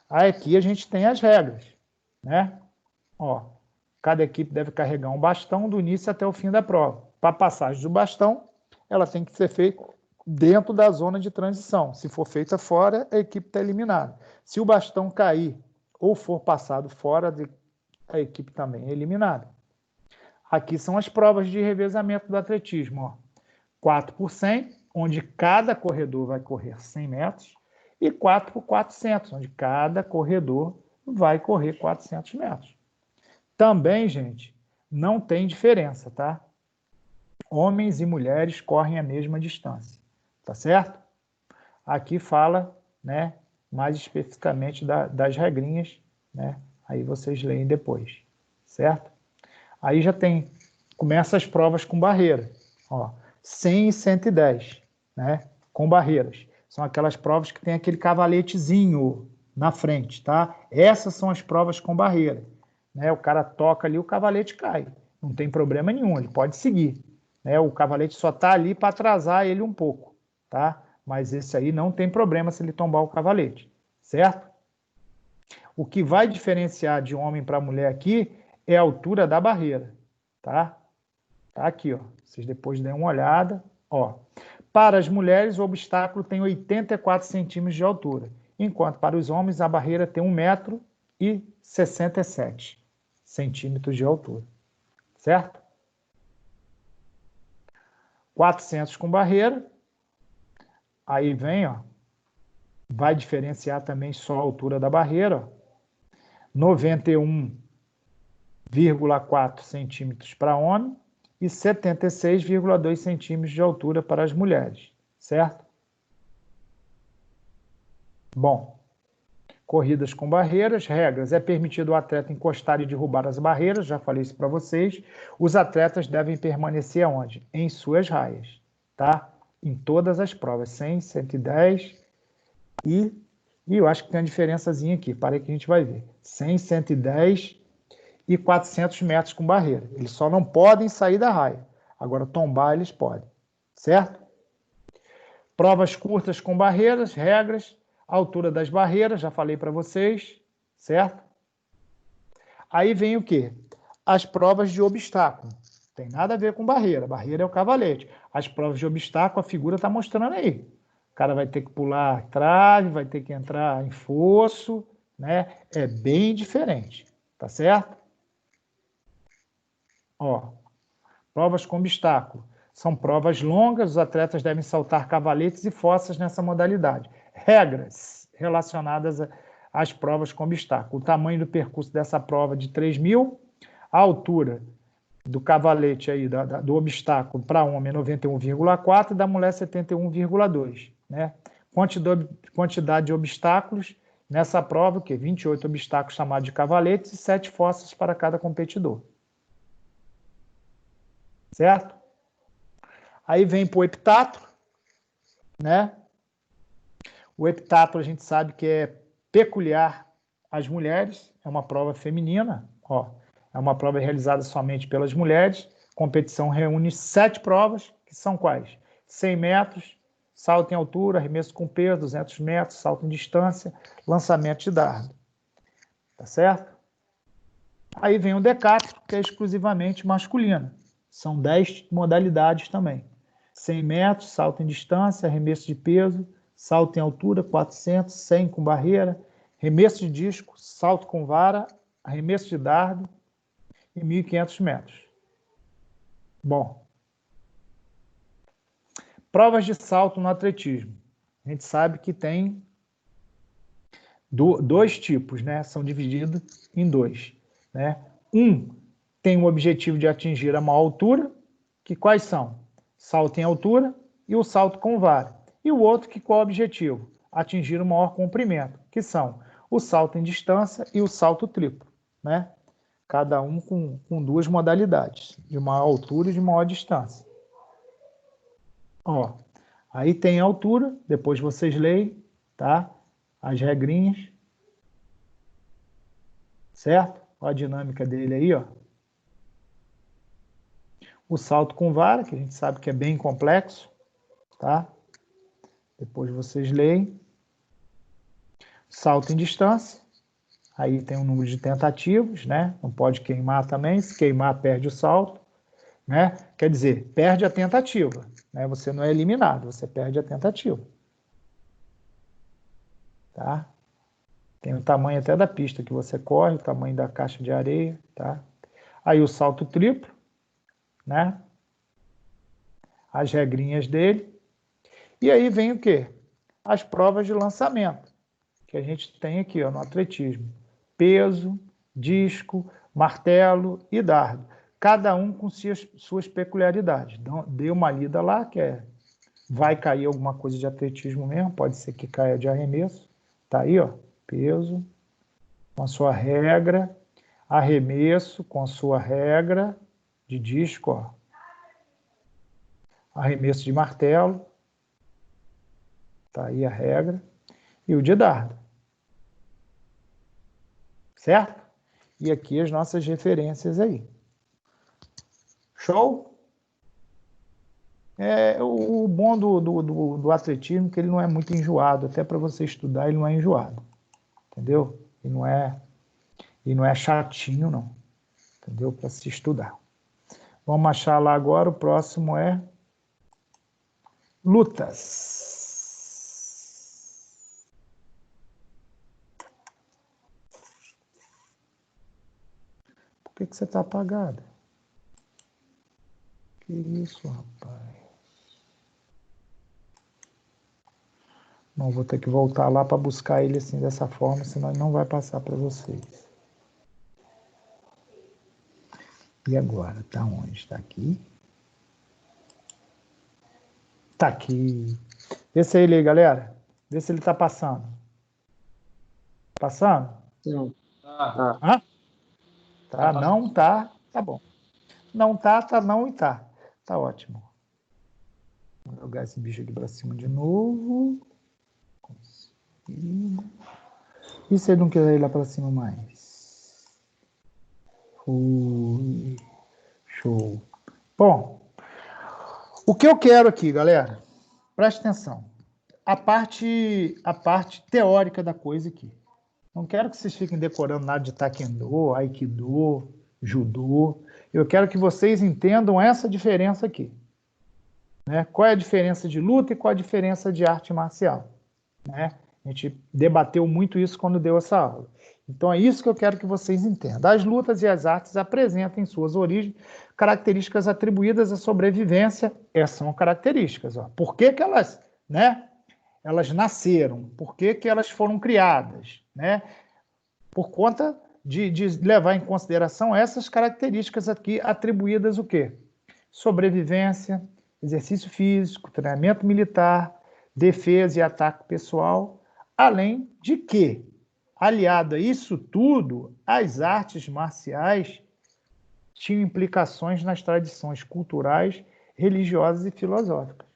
Aí aqui a gente tem as regras, né? Ó, cada equipe deve carregar um bastão do início até o fim da prova. Para a passagem do bastão, ela tem que ser feita dentro da zona de transição. Se for feita fora, a equipe está eliminada. Se o bastão cair ou for passado fora, a equipe também é eliminada. Aqui são as provas de revezamento do atletismo. Ó. 4 por 100, onde cada corredor vai correr 100 metros, e 4 por 400, onde cada corredor vai correr 400 metros. Também, gente, não tem diferença, tá? Homens e mulheres correm a mesma distância, tá certo? Aqui fala, né, mais especificamente das regrinhas, né? Aí vocês leem depois, certo? Aí já começa as provas com barreira, ó, 100 e 110, né? Com barreiras. São aquelas provas que tem aquele cavaletezinho na frente, tá? Essas são as provas com barreira, né? O cara toca ali, o cavalete cai. Não tem problema nenhum, ele pode seguir, né? O cavalete só está ali para atrasar ele um pouco, tá? Mas esse aí não tem problema se ele tombar o cavalete, certo? O que vai diferenciar de homem para mulher aqui é a altura da barreira, tá? Tá aqui, ó. Vocês depois dêem uma olhada, ó. Para as mulheres, o obstáculo tem 84 centímetros de altura, enquanto para os homens a barreira tem 1,67 m centímetros de altura, certo? 400 com barreira, aí vem, ó, vai diferenciar também só a altura da barreira, ó, 91,4 centímetros para homem e 76,2 centímetros de altura para as mulheres, certo? Bom, corridas com barreiras, regras, é permitido o atleta encostar e derrubar as barreiras, já falei isso para vocês. Os atletas devem permanecer aonde? Em suas raias, tá? Em todas as provas, 100, 110 e eu acho que tem uma diferençazinha aqui, para que a gente vai ver. 100, 110 e 400 metros com barreira. Eles só não podem sair da raia. Agora, tombar eles podem, certo? Provas curtas com barreiras, regras, altura das barreiras, já falei para vocês, certo? Aí vem o quê? As provas de obstáculo. Tem nada a ver com barreira. Barreira é o cavalete. As provas de obstáculo, a figura está mostrando aí. O cara vai ter que pular trave, vai ter que entrar em fosso, né? É bem diferente, tá certo? Ó, provas com obstáculo. São provas longas, os atletas devem saltar cavaletes e fossas nessa modalidade. Regras relacionadas às provas com obstáculo. O tamanho do percurso dessa prova de 3.000, a altura do cavalete aí, do obstáculo para homem é 91,4 e da mulher 71,2, né? Quantidade de obstáculos nessa prova, que 28 obstáculos chamados de cavaletes e 7 fossas para cada competidor. Certo? Aí vem para o heptatlo, né? O heptatlo a gente sabe que é peculiar às mulheres, é uma prova feminina, ó, é uma prova realizada somente pelas mulheres. A competição reúne 7 provas, que são quais? 100 metros, salto em altura, arremesso com peso, 200 metros, salto em distância, lançamento de dardo. Tá certo? Aí vem o decathlon, que é exclusivamente masculino. São 10 modalidades também. 100 metros, salto em distância, arremesso de peso, salto em altura, 400, 100 com barreira, arremesso de disco, salto com vara, arremesso de dardo e 1.500 metros. Bom, provas de salto no atletismo. A gente sabe que tem dois tipos, né? São divididos em dois, né? Um tem o objetivo de atingir a maior altura, que quais são? Salto em altura e o salto com vara. E o outro, que qual é o objetivo? Atingir o maior comprimento, que são o salto em distância e o salto triplo, né? Cada um com duas modalidades, de maior altura e de maior distância. Ó, aí tem a altura, depois vocês leem, tá? As regrinhas, certo? Olha a dinâmica dele aí, ó. O salto com vara, que a gente sabe que é bem complexo, tá? Depois vocês leem. Salto em distância. Aí tem um número de tentativas, né? Não pode queimar também. Se queimar, perde o salto, né? Quer dizer, perde a tentativa, né? Você não é eliminado, você perde a tentativa. Tá? Tem o tamanho até da pista que você corre, o tamanho da caixa de areia, tá? Aí o salto triplo, né? As regrinhas dele. E aí vem o quê? As provas de lançamento, que a gente tem aqui, ó, no atletismo. Peso, disco, martelo e dardo. Cada um com suas peculiaridades. Então, dê uma lida lá, que vai cair alguma coisa de atletismo mesmo, pode ser que caia de arremesso. Tá aí, ó, peso, com a sua regra, arremesso com a sua regra de disco, ó. Arremesso de martelo, tá aí a regra, e o de dardo. Certo? E aqui as nossas referências aí. Show? O bom do atletismo é que ele não é muito enjoado, até para você estudar ele não é enjoado, entendeu? E não é chatinho, não, entendeu? Para se estudar. Vamos achar lá agora, o próximo é lutas. Por que você está apagado? Que isso, rapaz? Não, vou ter que voltar lá para buscar ele assim, dessa forma, senão ele não vai passar para vocês. E agora? Tá onde? Está aqui? Tá aqui. Vê se é ele aí, galera. Vê se ele tá passando. Passando? Sim. Tá. Hã? Tá, Tá passando. não tá. Tá bom. Não tá, tá não e tá. Tá ótimo. Vou jogar esse bicho aqui para cima de novo. E se ele não quiser ir lá para cima mais? Fui. Show. Bom, o que eu quero aqui, galera, preste atenção. A parte teórica da coisa aqui. Não quero que vocês fiquem decorando nada de taekwondo, aikido, judô. Eu quero que vocês entendam essa diferença aqui. Né? Qual é a diferença de luta e qual é a diferença de arte marcial? Né? A gente debateu muito isso quando deu essa aula. Então é isso que eu quero que vocês entendam. As lutas e as artes apresentam em suas origens características atribuídas à sobrevivência. Essas são características. Ó. Por que elas, né? Elas nasceram? Por que elas foram criadas? Né? Por conta de levar em consideração essas características aqui atribuídas o quê? Sobrevivência, exercício físico, treinamento militar, defesa e ataque pessoal, além de que, aliado a isso tudo, as artes marciais tinham implicações nas tradições culturais, religiosas e filosóficas.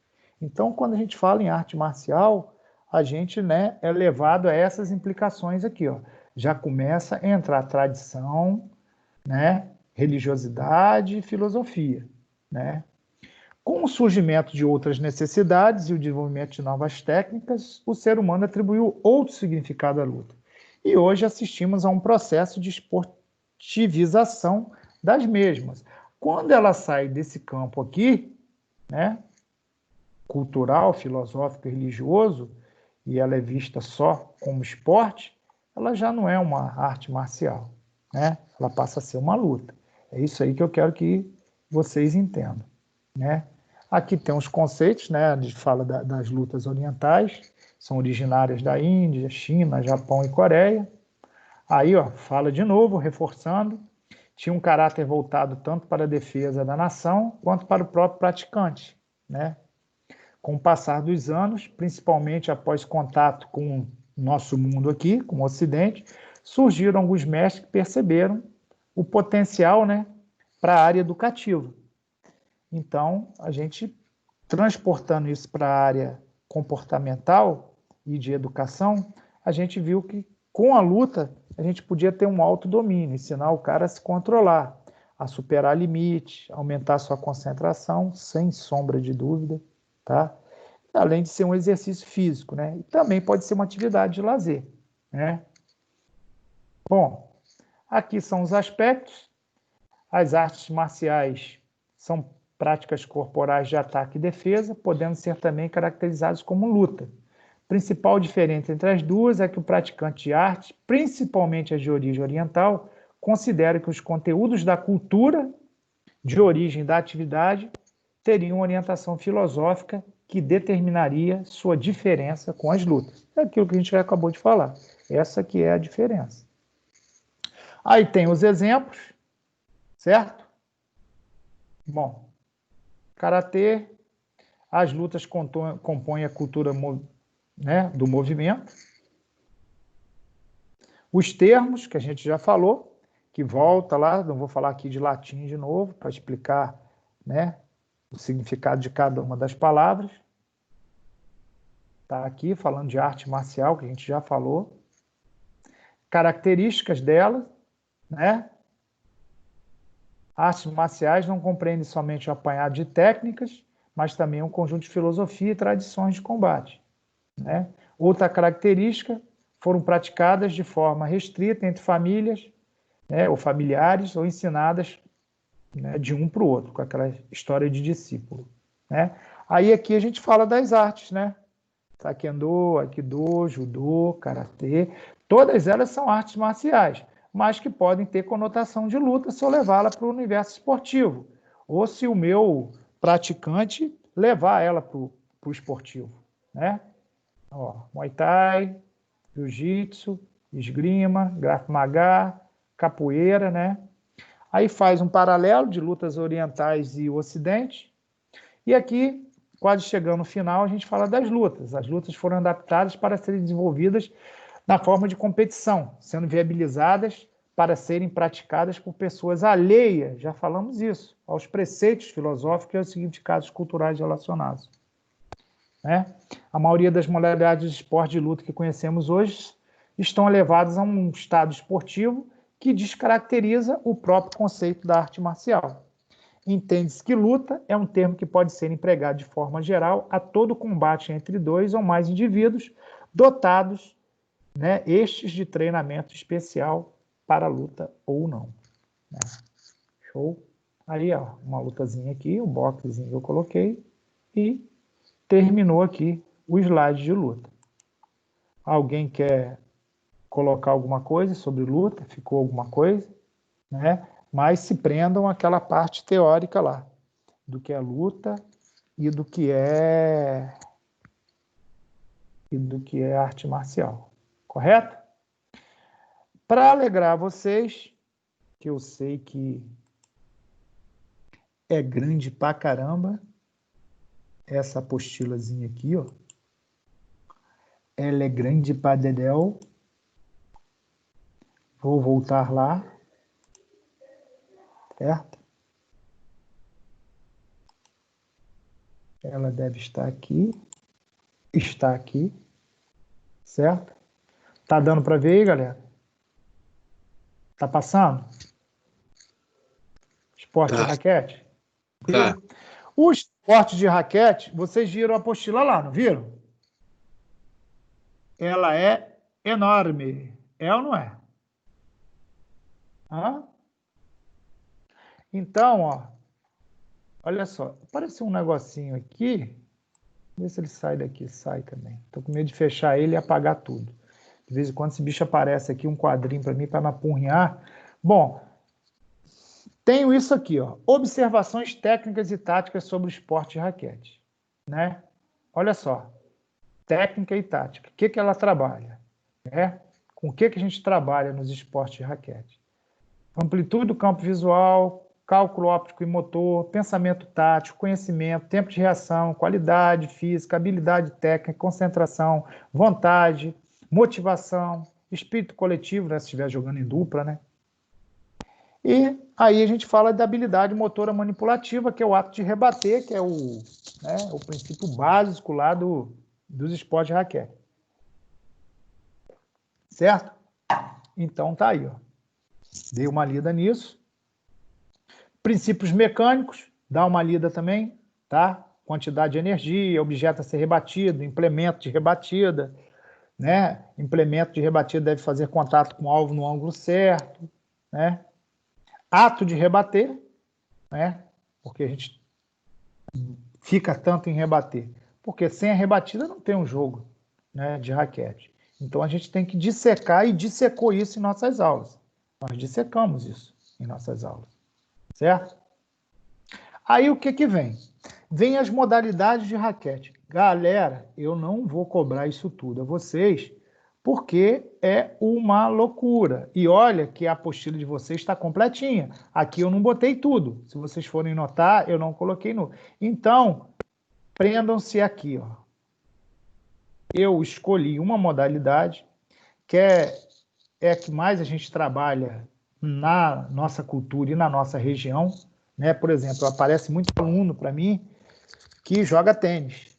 Então, quando a gente fala em arte marcial, a gente, né, é levado a essas implicações aqui, ó. Já começa a entrar tradição, né, religiosidade e filosofia, né? Com o surgimento de outras necessidades e o desenvolvimento de novas técnicas, o ser humano atribuiu outro significado à luta. E hoje assistimos a um processo de esportivização das mesmas. Quando ela sai desse campo aqui, né, cultural, filosófico e religioso, e ela é vista só como esporte, ela já não é uma arte marcial, né? Ela passa a ser uma luta. É isso aí que eu quero que vocês entendam, né? Aqui tem os conceitos, né? A gente fala das lutas orientais, são originárias da Índia, China, Japão e Coreia. Aí, ó, fala de novo, reforçando, tinha um caráter voltado tanto para a defesa da nação quanto para o próprio praticante, né? Com o passar dos anos, principalmente após contato com o nosso mundo aqui, com o Ocidente, surgiram alguns mestres que perceberam o potencial, né, para a área educativa. Então, a gente, transportando isso para a área comportamental e de educação, a gente viu que, com a luta, a gente podia ter um autodomínio, ensinar o cara a se controlar, a superar limite, aumentar sua concentração, sem sombra de dúvida, tá? Além de ser um exercício físico, né? E também pode ser uma atividade de lazer, né? Bom, aqui são os aspectos. As artes marciais são práticas corporais de ataque e defesa, podendo ser também caracterizadas como luta. O principal diferença entre as duas é que o praticante de arte, principalmente as de origem oriental, considera que os conteúdos da cultura de origem da atividade teriam orientação filosófica que determinaria sua diferença com as lutas. É aquilo que a gente já acabou de falar. Essa que é a diferença. Aí tem os exemplos, certo? Bom, karatê, as lutas compõem a cultura, né, do movimento. Os termos, que a gente já falou, que volta lá, não vou falar aqui de latim de novo, para explicar, né, o significado de cada uma das palavras. Está aqui falando de arte marcial, que a gente já falou. Características dela, né? Artes marciais não compreendem somente o apanhado de técnicas, mas também um conjunto de filosofia e tradições de combate, né? Outra característica, foram praticadas de forma restrita entre famílias, né, ou familiares, ou ensinadas, né, de um para o outro, com aquela história de discípulo, né? Aí aqui a gente fala das artes, né? Taekwondo, Aikido, Judô, Karatê, todas elas são artes marciais, mas que podem ter conotação de luta se eu levá-la para o universo esportivo, ou se o meu praticante levar ela para o esportivo, né? Ó, Muay Thai, Jiu-Jitsu, esgrima, Krav Maga, capoeira, né? Aí faz um paralelo de lutas orientais e o Ocidente. E aqui, quase chegando no final, a gente fala das lutas. As lutas foram adaptadas para serem desenvolvidas na forma de competição, sendo viabilizadas para serem praticadas por pessoas alheias, já falamos isso, aos preceitos filosóficos e aos significados culturais relacionados, né? A maioria das modalidades de esporte de luta que conhecemos hoje estão elevadas a um estado esportivo que descaracteriza o próprio conceito da arte marcial. Entende-se que luta é um termo que pode ser empregado de forma geral a todo combate entre dois ou mais indivíduos dotados, né, estes de treinamento especial para a luta ou não, né? Show? Aí, ó, uma lutazinha aqui, um boxezinho que eu coloquei e terminou aqui o slide de luta. Alguém quer colocar alguma coisa sobre luta? Ficou alguma coisa? Né? Mas se prendam àquela parte teórica lá, do que é luta e do que é arte marcial. Correto? Para alegrar vocês, que eu sei que é grande pra caramba, essa apostilazinha aqui, ó, ela é grande pra dedéu. Vou voltar lá, certo? Ela deve estar aqui, está aqui, certo? Tá dando para ver aí, galera? Tá passando? Esporte de raquete? Tá. O esporte de raquete, vocês viram a apostila lá, não viram? Ela é enorme. É ou não é? Hã? Então, ó, olha só, apareceu um negocinho aqui. Vê se ele sai daqui. Sai também. Tô com medo de fechar ele e apagar tudo. De vez em quando esse bicho aparece aqui, um quadrinho para mim, para me apurrinhar. Bom, tenho isso aqui, ó. Observações técnicas e táticas sobre o esporte de raquete, né? Olha só. Técnica e tática. O que que ela trabalha, né? Com o que que a gente trabalha nos esportes de raquete? Amplitude do campo visual, cálculo óptico e motor, pensamento tático, conhecimento, tempo de reação, qualidade física, habilidade técnica, concentração, vontade, motivação, espírito coletivo, né, se estiver jogando em dupla, né? E aí a gente fala da habilidade motora manipulativa, que é o ato de rebater, que é o princípio básico lá dos esportes de raquete. Certo? Então tá aí, ó. Dei uma lida nisso. Princípios mecânicos, dá uma lida também, tá? Quantidade de energia, objeto a ser rebatido, implemento de rebatida, né? Implemento de rebatida deve fazer contato com o alvo no ângulo certo, né? Ato de rebater, né? Porque a gente fica tanto em rebater. Porque sem a rebatida não tem um jogo, né, de raquete. Então a gente tem que dissecar e dissecou isso em nossas aulas. Nós dissecamos isso em nossas aulas, certo? Aí o que que vem? Vem as modalidades de raquete. Galera, eu não vou cobrar isso tudo a vocês, porque é uma loucura. E olha que a apostila de vocês está completinha. Aqui eu não botei tudo. Se vocês forem notar, eu não coloquei no... Então, prendam-se aqui, ó. Eu escolhi uma modalidade que é a que mais a gente trabalha na nossa cultura e na nossa região, né? Por exemplo, aparece muito aluno para mim que joga tênis,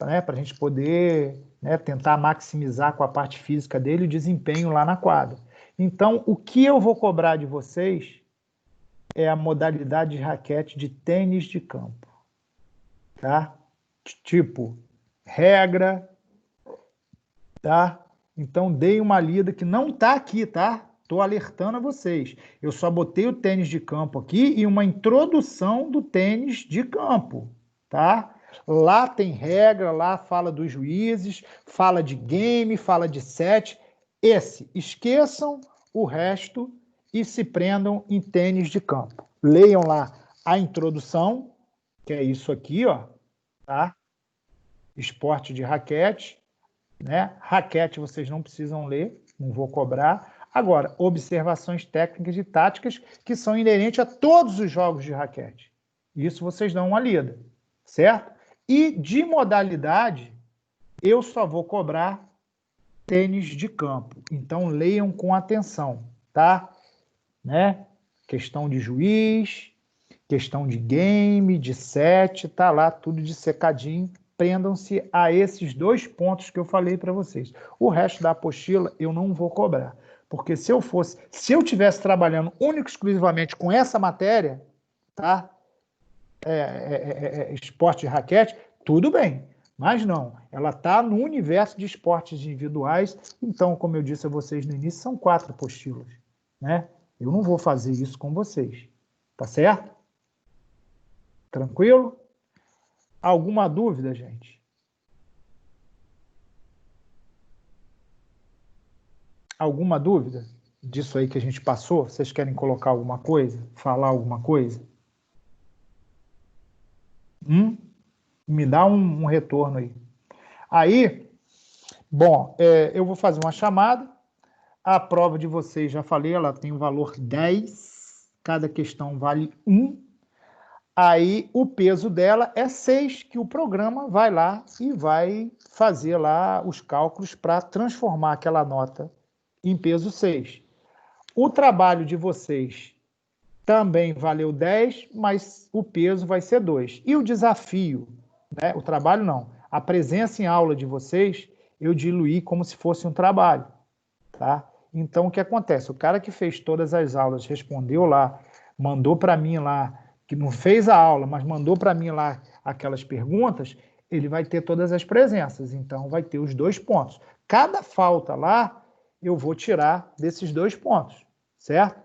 né? Para a gente poder, né, tentar maximizar com a parte física dele o desempenho lá na quadra. Então, o que eu vou cobrar de vocês é a modalidade de raquete de tênis de campo, tá? Tipo, regra, tá? Então, dei uma lida que não está aqui, tá? Estou alertando a vocês. Eu só botei o tênis de campo aqui e uma introdução do tênis de campo, tá? Lá tem regra, lá fala dos juízes, fala de game, fala de set. Esqueçam o resto e se prendam em tênis de campo. Leiam lá a introdução, que é isso aqui, ó, tá? Esporte de raquete, né? Raquete vocês não precisam ler, não vou cobrar. Agora, observações técnicas e táticas que são inerentes a todos os jogos de raquete. Isso vocês dão uma lida, certo? E de modalidade, eu só vou cobrar tênis de campo. Então, leiam com atenção, tá? Né? Questão de juiz, questão de game, de set, tá lá tudo dissecadinho. Prendam-se a esses 2 pontos que eu falei para vocês. O resto da apostila eu não vou cobrar. Porque se eu tivesse trabalhando único e exclusivamente com essa matéria, tá? Esporte de raquete, tudo bem. Mas não, ela está no universo de esportes individuais. Então, como eu disse a vocês no início, são 4 apostilas, né? Eu não vou fazer isso com vocês, tá certo? Tranquilo? Alguma dúvida, gente? Alguma dúvida disso aí que a gente passou? Vocês querem colocar alguma coisa? Falar alguma coisa? Me dá um retorno aí. Aí, bom, eu vou fazer uma chamada. A prova de vocês, já falei, ela tem o valor 10. Cada questão vale 1. Aí o peso dela é 6, que o programa vai lá e vai fazer lá os cálculos para transformar aquela nota em peso 6. O trabalho de vocês também valeu 10, mas o peso vai ser 2. E o desafio, né? O trabalho não, a presença em aula de vocês, eu diluí como se fosse um trabalho, tá? Então, o que acontece? O cara que fez todas as aulas, respondeu lá, mandou para mim lá, que não fez a aula, mas mandou para mim lá aquelas perguntas, ele vai ter todas as presenças, então vai ter os 2 pontos. Cada falta lá, eu vou tirar desses 2 pontos, certo?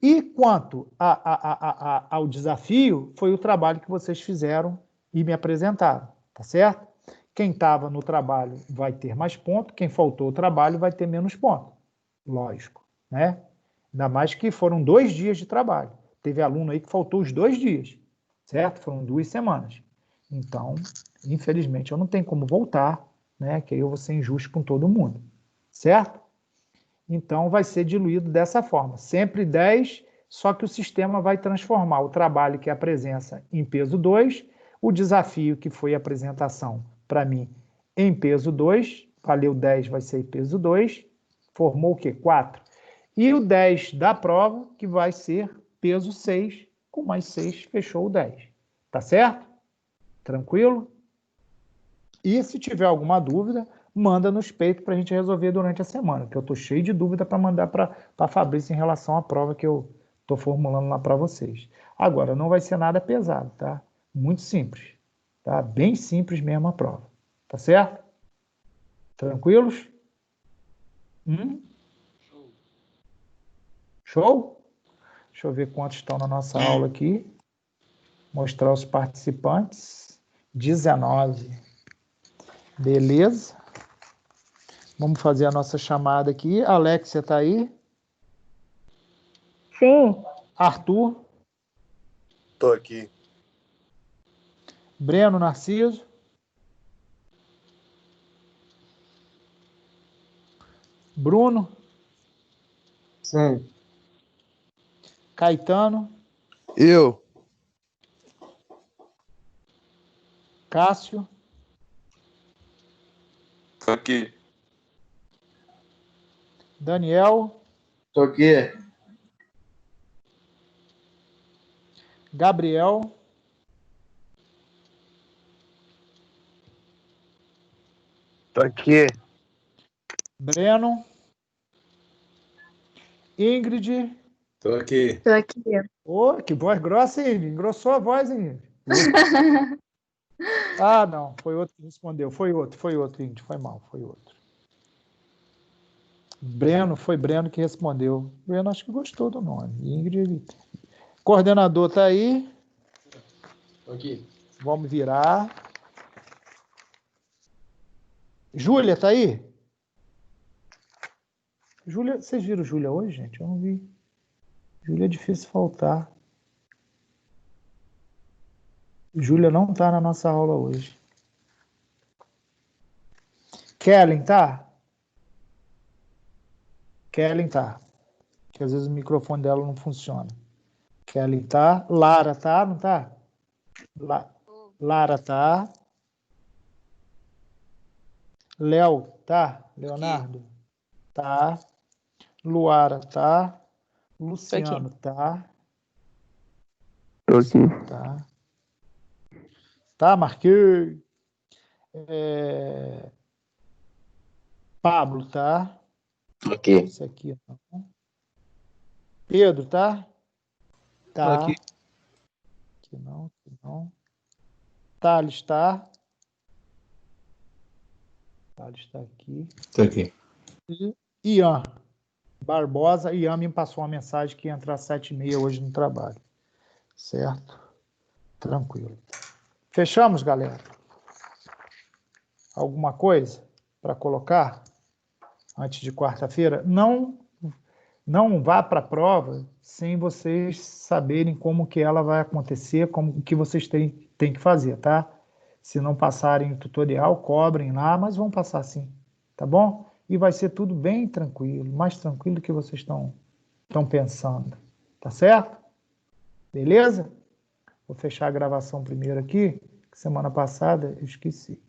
E quanto ao desafio, foi o trabalho que vocês fizeram e me apresentaram, tá certo? Quem estava no trabalho vai ter mais ponto, quem faltou ao trabalho vai ter menos ponto. Lógico, né? Ainda mais que foram 2 dias de trabalho. Teve aluno aí que faltou os 2 dias, certo? Foram 2 semanas. Então, infelizmente, eu não tenho como voltar, né? Que aí eu vou ser injusto com todo mundo, certo? Então, vai ser diluído dessa forma. Sempre 10, só que o sistema vai transformar o trabalho, que é a presença, em peso 2, o desafio, que foi a apresentação, para mim, em peso 2, valeu 10, vai ser peso 2, formou o quê? 4. E o 10 da prova, que vai ser peso 6, com mais 6, fechou o 10. Tá certo? Tranquilo? E se tiver alguma dúvida, manda nos peitos para a gente resolver durante a semana, que eu estou cheio de dúvida para mandar para a Fabrícia em relação à prova que eu Estou formulando lá para vocês. Agora, não vai ser nada pesado, tá? Muito simples, tá? Bem simples mesmo a prova, tá certo? Tranquilos? Show? Deixa eu ver quantos estão na nossa aula aqui. Mostrar os participantes. 19. Beleza. Vamos fazer a nossa chamada aqui. Alexia está aí? Sim. Arthur? Tô aqui. Breno Narciso? Bruno? Sim. Caetano? Eu. Cássio? Tô aqui. Daniel? Tô aqui. Gabriel? Tô aqui. Breno? Ingrid? Tô aqui. Tô aqui. Ô, que voz grossa, hein? Engrossou a voz, hein? Ah, não. Foi outro que respondeu. Foi outro, Ingrid. Foi mal, foi outro. Breno, foi Breno que respondeu. Breno acho que gostou do nome. Ingrid. Coordenador tá aí. Tô aqui. Vamos virar. Júlia, tá aí? Júlia, vocês viram Júlia hoje, gente? Eu não vi. Júlia é difícil faltar. Júlia não tá na nossa aula hoje. Kellen, tá? Kellen tá. Que às vezes o microfone dela não funciona. Kellen tá. Lara tá, não tá? Lara tá. Léo tá? Leonardo? Tá. Luara tá. Luciano tá. Tô aqui. Tá. Tá, marquei. Pablo tá. Tô aqui. Esse aqui não. Pedro tá? Tá. Aqui. Aqui não, aqui não. Thales tá? Thales tá aqui. Tô aqui. E Ian Barbosa. Ian me passou uma mensagem que ia entrar às 7h30 hoje no trabalho. Certo? Tranquilo. Fechamos, galera? Alguma coisa para colocar antes de quarta-feira? Não vá para a prova sem vocês saberem como que ela vai acontecer, como que vocês têm que fazer, tá? Se não passarem o tutorial, cobrem lá, mas vão passar sim, tá bom? E vai ser tudo bem tranquilo, mais tranquilo do que vocês estão pensando, tá certo? Beleza? Vou fechar a gravação primeiro aqui, que semana passada eu esqueci.